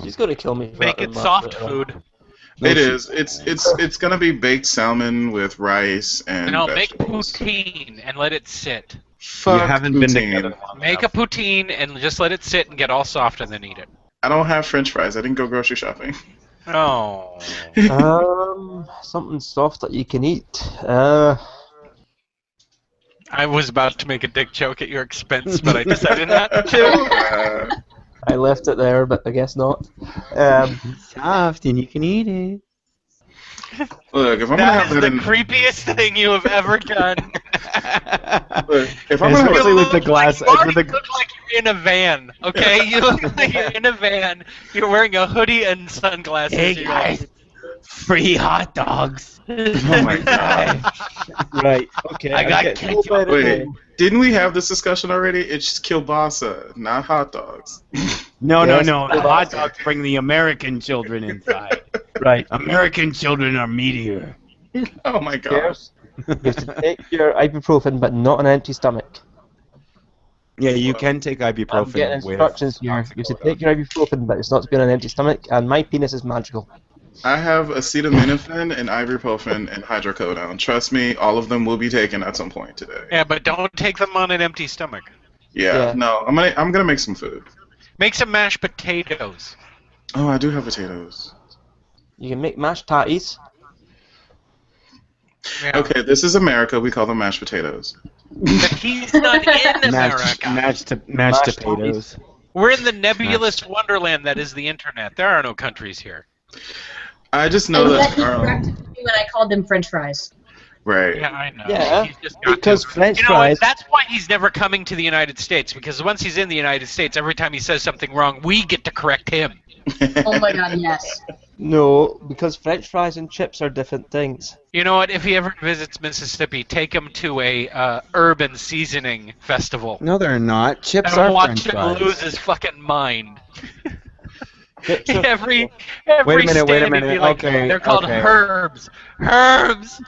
She's going to kill me for Make that it in soft that- food. It is. It's gonna be baked salmon with rice and And I'll make vegetables. poutine and let it sit. Fuck You haven't been poutine. together long Make a poutine and just let it sit and get all soft and then eat it. I don't have French fries. I didn't go grocery shopping. Oh. Something soft that you can eat. I was about to make a dick joke at your expense, but I decided not to. I left it there, but I guess not. Soft and you can eat it. Look, if I'm gonna That have is the that in, creepiest thing you have ever done. look, if I'm gonna have Especially it, with the glass. You already With the, look like you're in a van, okay? You look like you're in a van. You're wearing a hoodie and sunglasses. Hey, You're like, guys. Free hot dogs. oh my god. Right, okay. I got get ketchup. better Wait, now. didn't we have this discussion already? It's kielbasa, not hot dogs. No, Yes, no. The kielbasa. hot dogs bring the American children inside. Right. American children are meatier. Oh my god. Scarce, you have to take your ibuprofen, but not on an empty stomach. Yeah, you can take I'm getting ibuprofen with. instructions here. You have to take your ibuprofen, but it's not to be on an empty stomach, and my penis is magical. I have acetaminophen and ibuprofen and hydrocodone. Trust me, all of them will be taken at some point today. yeah, but don't take them on an empty stomach. Yeah, Yeah. no, I'm gonna make some food. Make some mashed potatoes. Oh, I do have potatoes. You can make mashed tatties. Yeah. Okay, this is America. We call them mashed potatoes. But he's not in America. Mashed potatoes. We're in the nebulous wonderland that is the internet. There are no countries here. I just know And that yet he tomorrow. corrected me when I called them French fries. Right. Yeah, I know. Yeah, He's just got because to. French You know what? fries. That's why he's never coming to the United States, because once he's in the United States, every time he says something wrong, we get to correct him. Oh my god, yes. No, because French fries and chips are different things. You know what? If he ever visits Mississippi, take him to a urban seasoning festival. No, they're not. Chips And are watch French him fries. lose his fucking mind. Chips are- every Wait a minute, stand wait a he'd be minute. like, Okay, they're called okay. herbs. Herbs.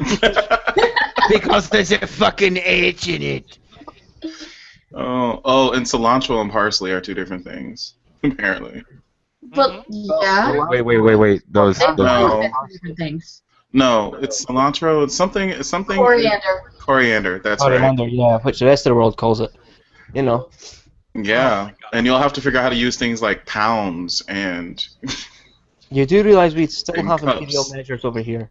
Because there's a fucking H in it. Oh, and cilantro and parsley are two different things. apparently. But yeah, Wait. Those. they look No. like different things. No, it's cilantro. It's something. It's something. Coriander. Coriander. That's right. Coriander, yeah, which the rest of the world calls it. You know. Yeah, and you'll have to figure out how to use things like pounds and You do realise we still In have cups. imperial measures over here.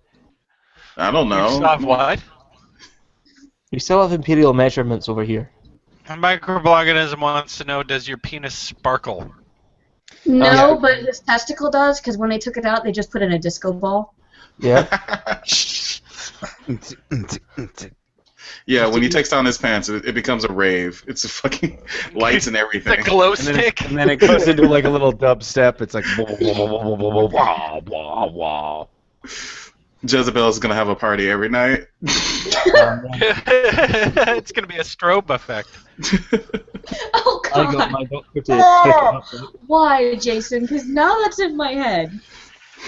I don't You know. still have what? We still have imperial measurements over here. A microorganism wants to know, does your penis sparkle? No, yeah. but his testicle does, because when they took it out, they just put in a disco ball. Yeah. Yeah, when he takes down his pants, it becomes a rave. It's a fucking lights and The everything. glow And then, stick. and then it goes into like a little dubstep. It's like wah, wah, wah. Jezebel's gonna have a party every night. It's going to be a strobe effect. Oh I got God! my doctor to pick it up. Why, Jason? Because now that's in my head.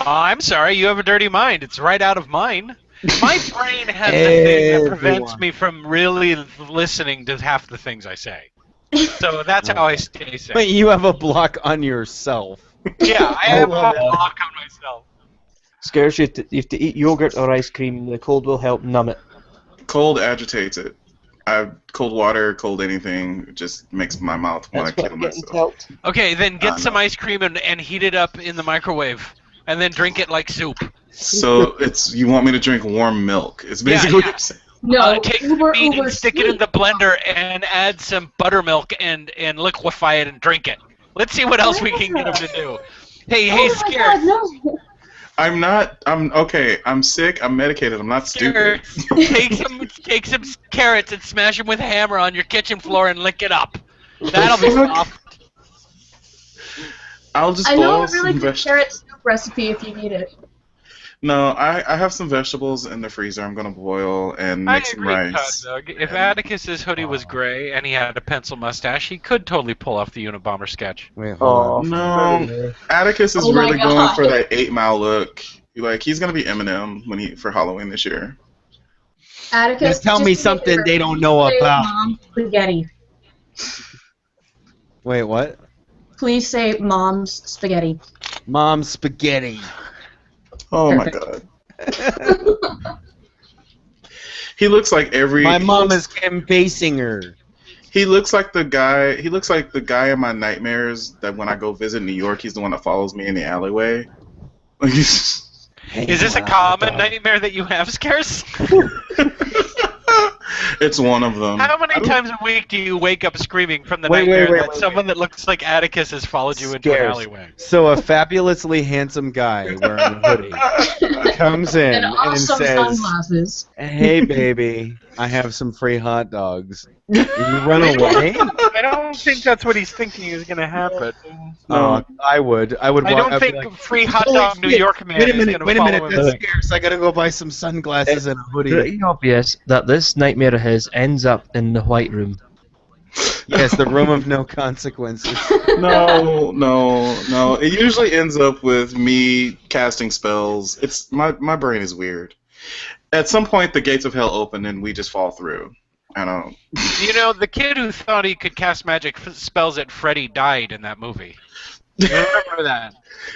I'm sorry, you have a dirty mind. It's right out of mine. My brain has a thing that prevents me from really listening to half the things I say. So that's how I stay sane. Wait, you have a block on yourself. Yeah, I have a block on myself. Scarce, you have to eat yogurt or ice cream. The cold will help numb it. Cold agitates it. Cold water, cold anything, just makes my mouth want That's to what kill I'm getting myself. told. Okay, then get some no. ice cream and heat it up in the microwave. And then drink it like soup. So you want me to drink warm milk? It's basically yeah. what you're saying. No, Take the Uber, meat Uber, and stick it in the blender and add some buttermilk and liquefy it and drink it. Let's see what else we can get him to do. Hey, Oh my Scarce. God, no! I'm not. I'm okay. I'm sick. I'm medicated. I'm not stupid. Take some carrots and smash them with a hammer on your kitchen floor and lick it up. That'll be soft. I'll just I boil know a really some good vegetables. carrot soup recipe if you need it. No, I have some vegetables in the freezer. I'm gonna boil and I make some agree, rice. Doug. If Atticus's hoodie was gray and he had a pencil mustache, he could totally pull off the Unabomber sketch. Wait, hold on. No, Atticus is Oh my really going God. for that 8 Mile look. He's gonna be Eminem for Halloween this year. Atticus, Just tell me something they don't know say about. Mom spaghetti. Wait, what? Please say Mom's spaghetti. Mom spaghetti. Oh Perfect. my God. He looks like My mom is Kim Basinger. He looks like the guy. He looks like the guy in my nightmares that when I go visit New York, he's the one that follows me in the alleyway. Is this a common nightmare that you have, Scarce? It's one of them. How many times a week do you wake up screaming from the Wait, nightmare wait, that wait, someone that looks like Atticus has followed you into an Scarce. alleyway? So a fabulously handsome guy wearing a hoodie comes in And awesome says, sunglasses. "Hey, baby, I have some free hot dogs." You run away? I don't think that's what he's thinking is going to happen. I would. I don't think like, free hot "Holy dog New shit, York man Wait a is minute, going to follow him. that's scarce. I gotta go buy some sunglasses and a hoodie. Pretty obvious that this nightmare of his ends up in the White Room. Yes, the room of no consequences. No. It usually ends up with me casting spells. It's my brain is weird. At some point, the gates of hell open and we just fall through. I don't. You know, the kid who thought he could cast magic spells at Freddy died in that movie. You remember that?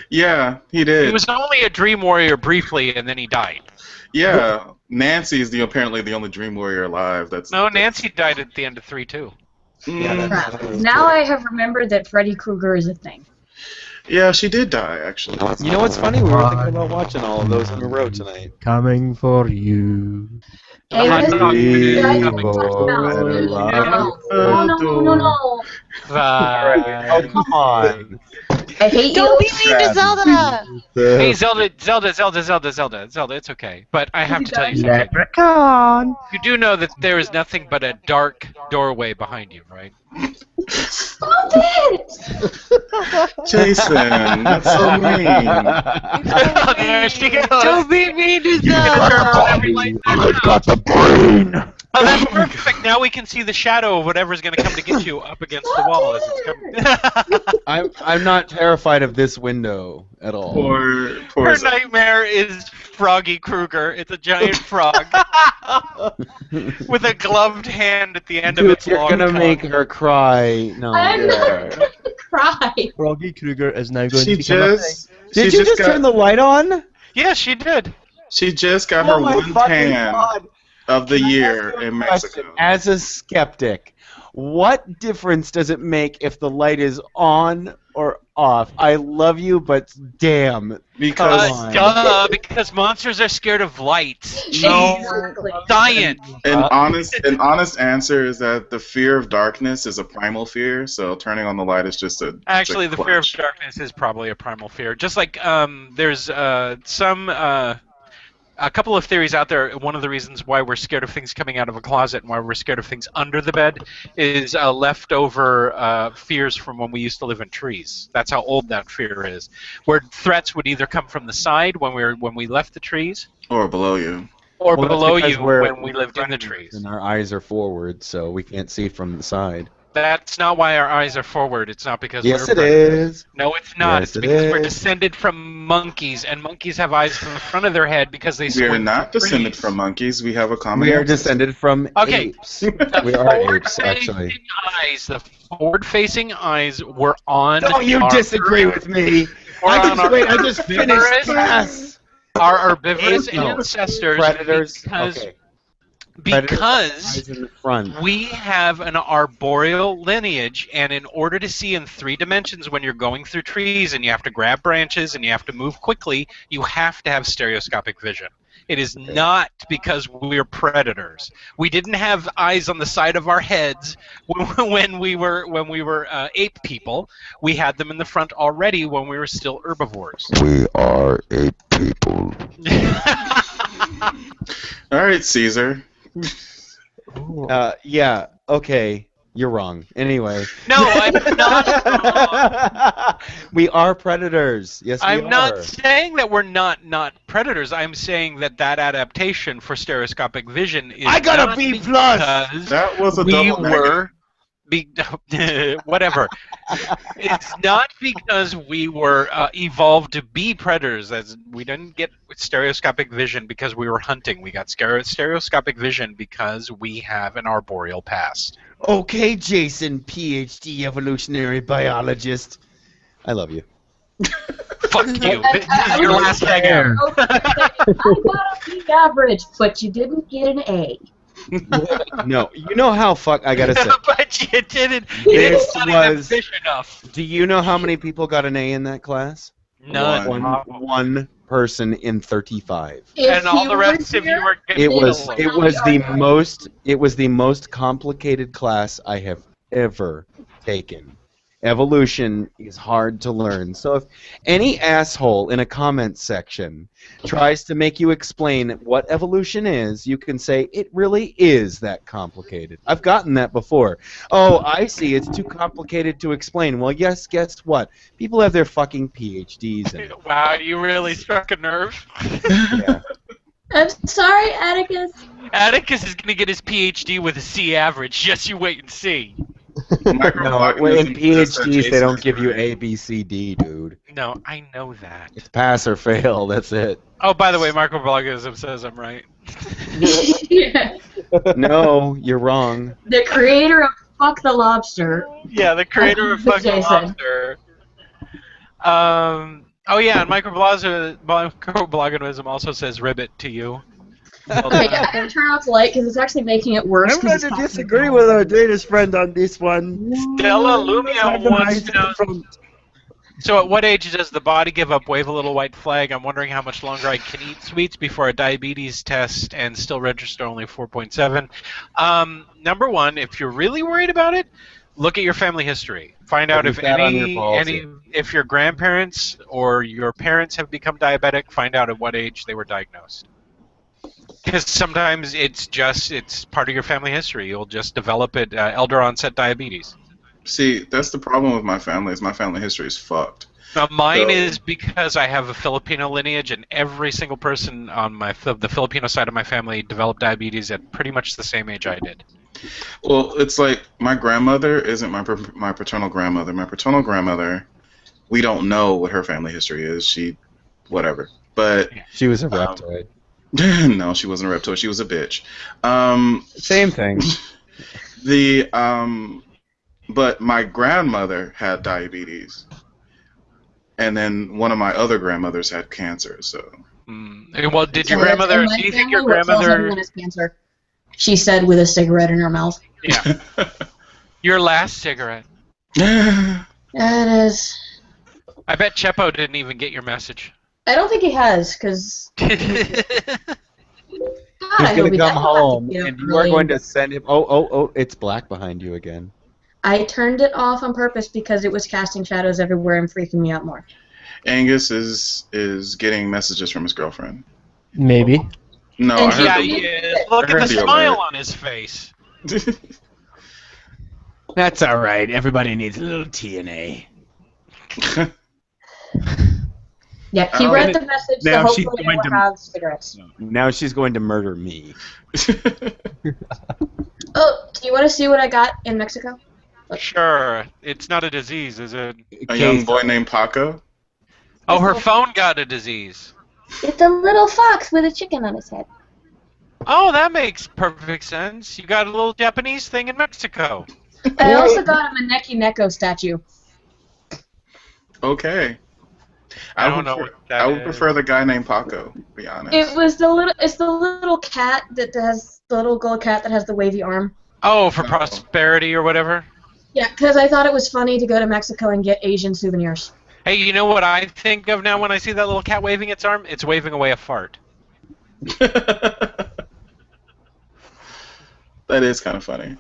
Yeah, he did. He was only a dream warrior briefly, and then he died. Yeah, Nancy is apparently the only dream warrior alive. No, Nancy died at the end of 3 too. Crap. Now I have remembered that Freddy Krueger is a thing. Yeah, she did die actually. You know what's funny? We were thinking about watching all of those in a row tonight. Coming for you. Hey, hot listen, dog you guys Evil no. Oh, come on. I hate Don't you. be mean to Zelda! Hey, Zelda, it's okay. But I have to tell you something. Leprechaun. You do know that there is nothing but a dark doorway behind you, right? Stop it! Jason, that's so mean. There she goes. Don't be mean to Zelda! I got the brain. Oh, that's perfect. Now we can see the shadow of whatever's going to come to get you up against the wall as it's coming. I'm not terrified of this window at all. Poor Her nightmare is Froggy Krueger. It's a giant frog with a gloved hand at the end of its You're long gonna tongue. make her cry. No. I'm not. cry. Froggy Krueger is now going She to become a thing. just. Did she you just got, turn the light on? Yes, she did. She just got Oh her my one fucking tan God. of the Can I year ask you a in question? Mexico. As a skeptic, what difference does it make if the light is on or off? I love you, but damn. Because Come on. Because monsters are scared of lights. No. Exactly. Science. An honest answer is that the fear of darkness is a primal fear, so turning on the light is just a. Actually, it's a the fear of clutch. darkness is probably a primal fear. Just like there's a couple of theories out there. One of the reasons why we're scared of things coming out of a closet and why we're scared of things under the bed is leftover fears from when we used to live in trees. That's how old that fear is. Where threats would either come from the side when we left the trees, Or below you. or Well, that's below because you we're when we lived in the trees. And our eyes are forward, so we can't see from the side. That's not why our eyes are forward. It's not because Yes, we're it predators. is. No, it's not. Yes, It's it because we're is. descended from monkeys, and monkeys have eyes from the front of their head because they We swim are not through descended trees. from monkeys. We have a common We are ancestor. descended from Okay. apes. We are apes, actually. The forward-facing eyes were on. Don't you our- disagree with me? We're on our I just finished herbivorous- class. Our herbivorous No. ancestors. Predators. Because, Okay. because Eyes in the front. we have an arboreal lineage, and in order to see in 3 dimensions when you're going through trees and you have to grab branches and you have to move quickly, you have to have stereoscopic vision. It is not because we're predators. We didn't have eyes on the side of our heads when we were ape people. We had them in the front already when we were still herbivores. We are ape people. All right, Caesar. Yeah. Okay. You're wrong. Anyway. No, I'm not. We are predators. Yes, we are. I'm not saying that we're not predators. I'm saying that adaptation for stereoscopic vision is I got a not B+. because That was a we double negative. were whatever. It's not because we were evolved to be predators. As we didn't get stereoscopic vision because we were hunting. We got stereoscopic vision because we have an arboreal past. Okay, Jason, PhD evolutionary biologist. I love you. Fuck you. This is your last hangout. I got a B average, but you didn't get an A. No, you know how I gotta say. But you didn't. You didn't This study them was- fish enough. Do you know how many people got an A in that class? None. One person in 35. And all the rest of you were getting It was killed. it was the most complicated class I have ever taken. Evolution is hard to learn. So if any asshole in a comment section tries to make you explain what evolution is, you can say it really is that complicated. I've gotten that before. Oh, I see. It's too complicated to explain. Well, yes, guess what? People have their fucking PhDs in it. Wow, you really struck a nerve. Yeah. I'm sorry, Atticus. Atticus is going to get his PhD with a C average. Yes, you wait and see. No, in PhDs they don't give you A, B, C, D, dude. No, I know that. It's pass or fail. That's it. Oh, by the way, microbiologism says I'm right. Yeah. No, you're wrong. The creator of Fuck the Lobster. Yeah, the creator of fucking Jason. Lobster. Oh yeah, and microbiologism also says ribbit to you. Okay, yeah, I'm gonna turn off the light because it's actually making it worse. I'm going to disagree with our Danish friend on this one. Stella Lumia Have the wants eyes to in know. front. So at what age does the body give up? Wave a little white flag. I'm wondering how much longer I can eat sweets before a diabetes test and still register only 4.7. Number one, if you're really worried about it, look at your family history. Find out if if your grandparents or your parents have become diabetic. Find out at what age they were diagnosed. Because sometimes it's part of your family history. You'll just develop it elder onset diabetes. See, that's the problem with my family. Is my family history is fucked. Now, mine So- is because I have a Filipino lineage, and every single person on the Filipino side of my family developed diabetes at pretty much the same age I did. Well, it's like my grandmother isn't my paternal grandmother. My paternal grandmother, we don't know what her family history is. She, whatever. But She was a reptoid. no, she wasn't a reptile. She was a bitch. Same thing. But my grandmother had diabetes, and then one of my other grandmothers had cancer. So Well, did your So that's in grandmother? my Do you think family. your What kills grandmother? everyone is cancer. She said with a cigarette in her mouth. Yeah, your last cigarette. That is. I bet Chepo didn't even get your message. I don't think he has, because God, He's I hope gonna he come doesn't home, have to get up and you are early. going to send him. Oh! It's black behind you again. I turned it off on purpose because it was casting shadows everywhere and freaking me out more. Angus is getting messages from his girlfriend. Maybe. No, And I heard Yeah, the he is. Look I at heard the the smile alert. on his face. That's all right. Everybody needs a little TNA. Yeah, he Oh. read the message, so Now she's hopefully I going will to- have cigarettes. Now she's going to murder me. Oh, do you want to see what I got in Mexico? Sure, it's not a disease, is it? A young boy named Paco. Oh, her phone got a disease. It's a little fox with a chicken on his head. Oh, that makes perfect sense. You got a little Japanese thing in Mexico. I also got him a Neki Neko statue. Okay. I don't know what that I would is. prefer the guy named Paco, to be honest. It's the little cat that has the little gold cat that has the wavy arm. Oh, for prosperity or whatever? Yeah, because I thought it was funny to go to Mexico and get Asian souvenirs. Hey, you know what I think of now when I see that little cat waving its arm? It's waving away a fart. That is kind of funny.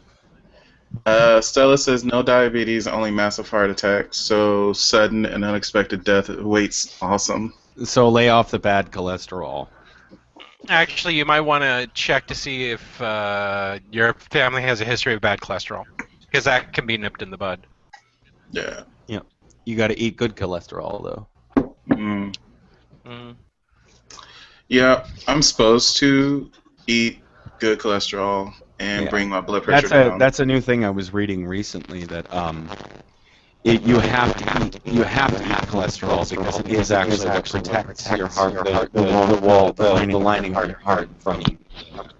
Stella says no diabetes, only massive heart attacks. So sudden and unexpected death awaits. Awesome. So lay off the bad cholesterol. Actually, you might want to check to see if your family has a history of bad cholesterol, because that can be nipped in the bud. Yeah. You got to eat good cholesterol, though. Mm. Mm. Yeah, I'm supposed to eat good cholesterol and bring my blood pressure down. That's a new thing I was reading recently, that you have to eat cholesterol because it is actually what protects your heart, the lining of your heart from being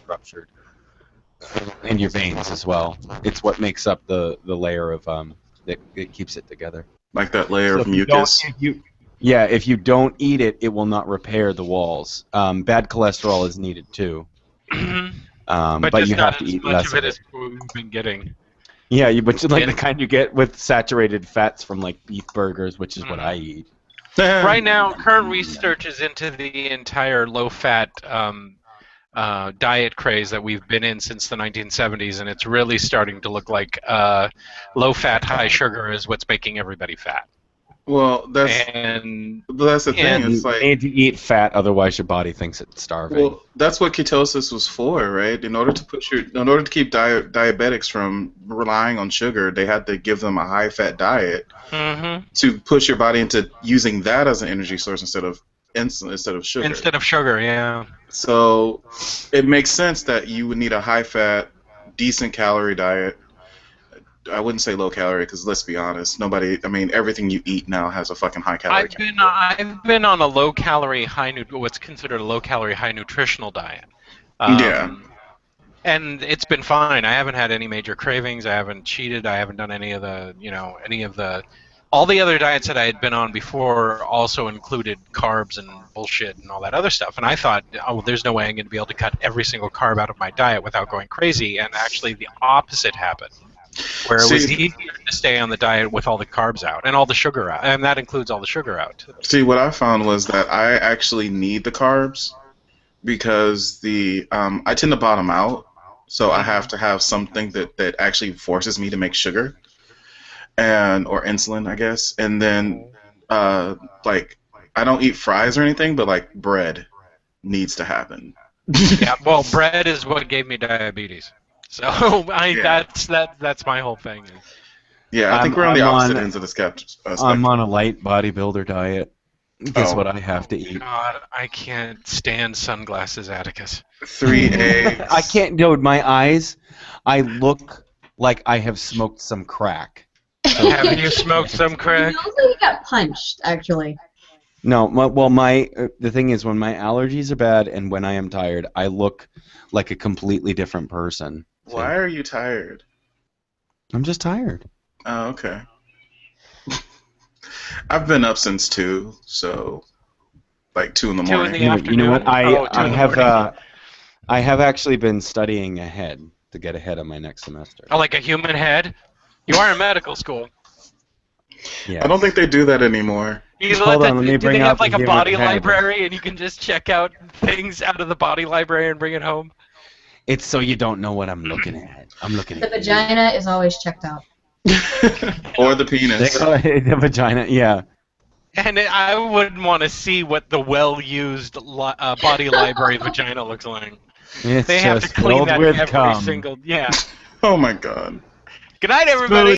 ruptured, and your veins as well. It's what makes up the layer of that it keeps it together. Like that layer So of if you mucus. if you don't eat it, it will not repair the walls. Bad cholesterol is needed too. But just you not have to as eat much less of it as we've been getting. Yeah, but like Yeah. the kind you get with saturated fats from like beef burgers, which is what I eat. Right now, current research is into the entire low-fat diet craze that we've been in since the 1970s, and it's really starting to look like low-fat, high-sugar is what's making everybody fat. Well, that's the thing. It's You like, need to eat fat, otherwise your body thinks it's starving. well, that's what ketosis was for, right? In order to keep diabetics from relying on sugar, they had to give them a high-fat diet to push your body into using that as an energy source instead of insulin, instead of sugar. Instead of sugar, yeah. So it makes sense that you would need a high-fat, decent calorie diet. I wouldn't say low calorie because let's be honest, everything you eat now has a fucking high calorie. I've been on a low-calorie, what's considered a low-calorie, high nutritional diet. Yeah. And it's been fine. I haven't had any major cravings. I haven't cheated. I haven't done any of the, all the other diets that I had been on before also included carbs and bullshit and all that other stuff. And I thought, oh, well, there's no way I'm going to be able to cut every single carb out of my diet without going crazy. And actually the opposite happened, where it was easier to stay on the diet with all the carbs out and all the sugar out. And that includes all the sugar out, too. See, what I found was that I actually need the carbs because I tend to bottom out. So I have to have something that actually forces me to make sugar or insulin, I guess. And then like I don't eat fries or anything, but like bread needs to happen. Yeah, well, bread is what gave me diabetes. So that's my whole thing. Yeah, I think we're on the opposite ends of the spectrum. I'm on a light bodybuilder diet. Guess Oh. what I have to eat? God, I can't stand sunglasses, Atticus. 3 eggs. I can't, dude. My eyes, I look like I have smoked some crack. Have you smoked some crack? He looks like he got punched, actually. No, the thing is, when my allergies are bad and when I am tired, I look like a completely different person. Why are you tired? I'm just tired. Oh, okay. I've been up since 2, so like 2 in the 2 in morning. the You know what? afternoon? Oh, 2 I in the have morning. I have actually been studying ahead to get ahead of my next semester. Oh, like a human head? You are in medical school. Yes. I don't think they do that anymore. Hold on, let me Do bring they out have the like a human body head. library and you can just check out things out of the body library and bring it home? It's so you don't know what I'm looking at. I'm looking The at you. vagina is always checked out. Or the penis. The vagina, yeah. And I wouldn't want to see what the well-used body library vagina looks like. It's They have to just clean filled that with every cum. single... Yeah. Oh my god. Good night, everybody!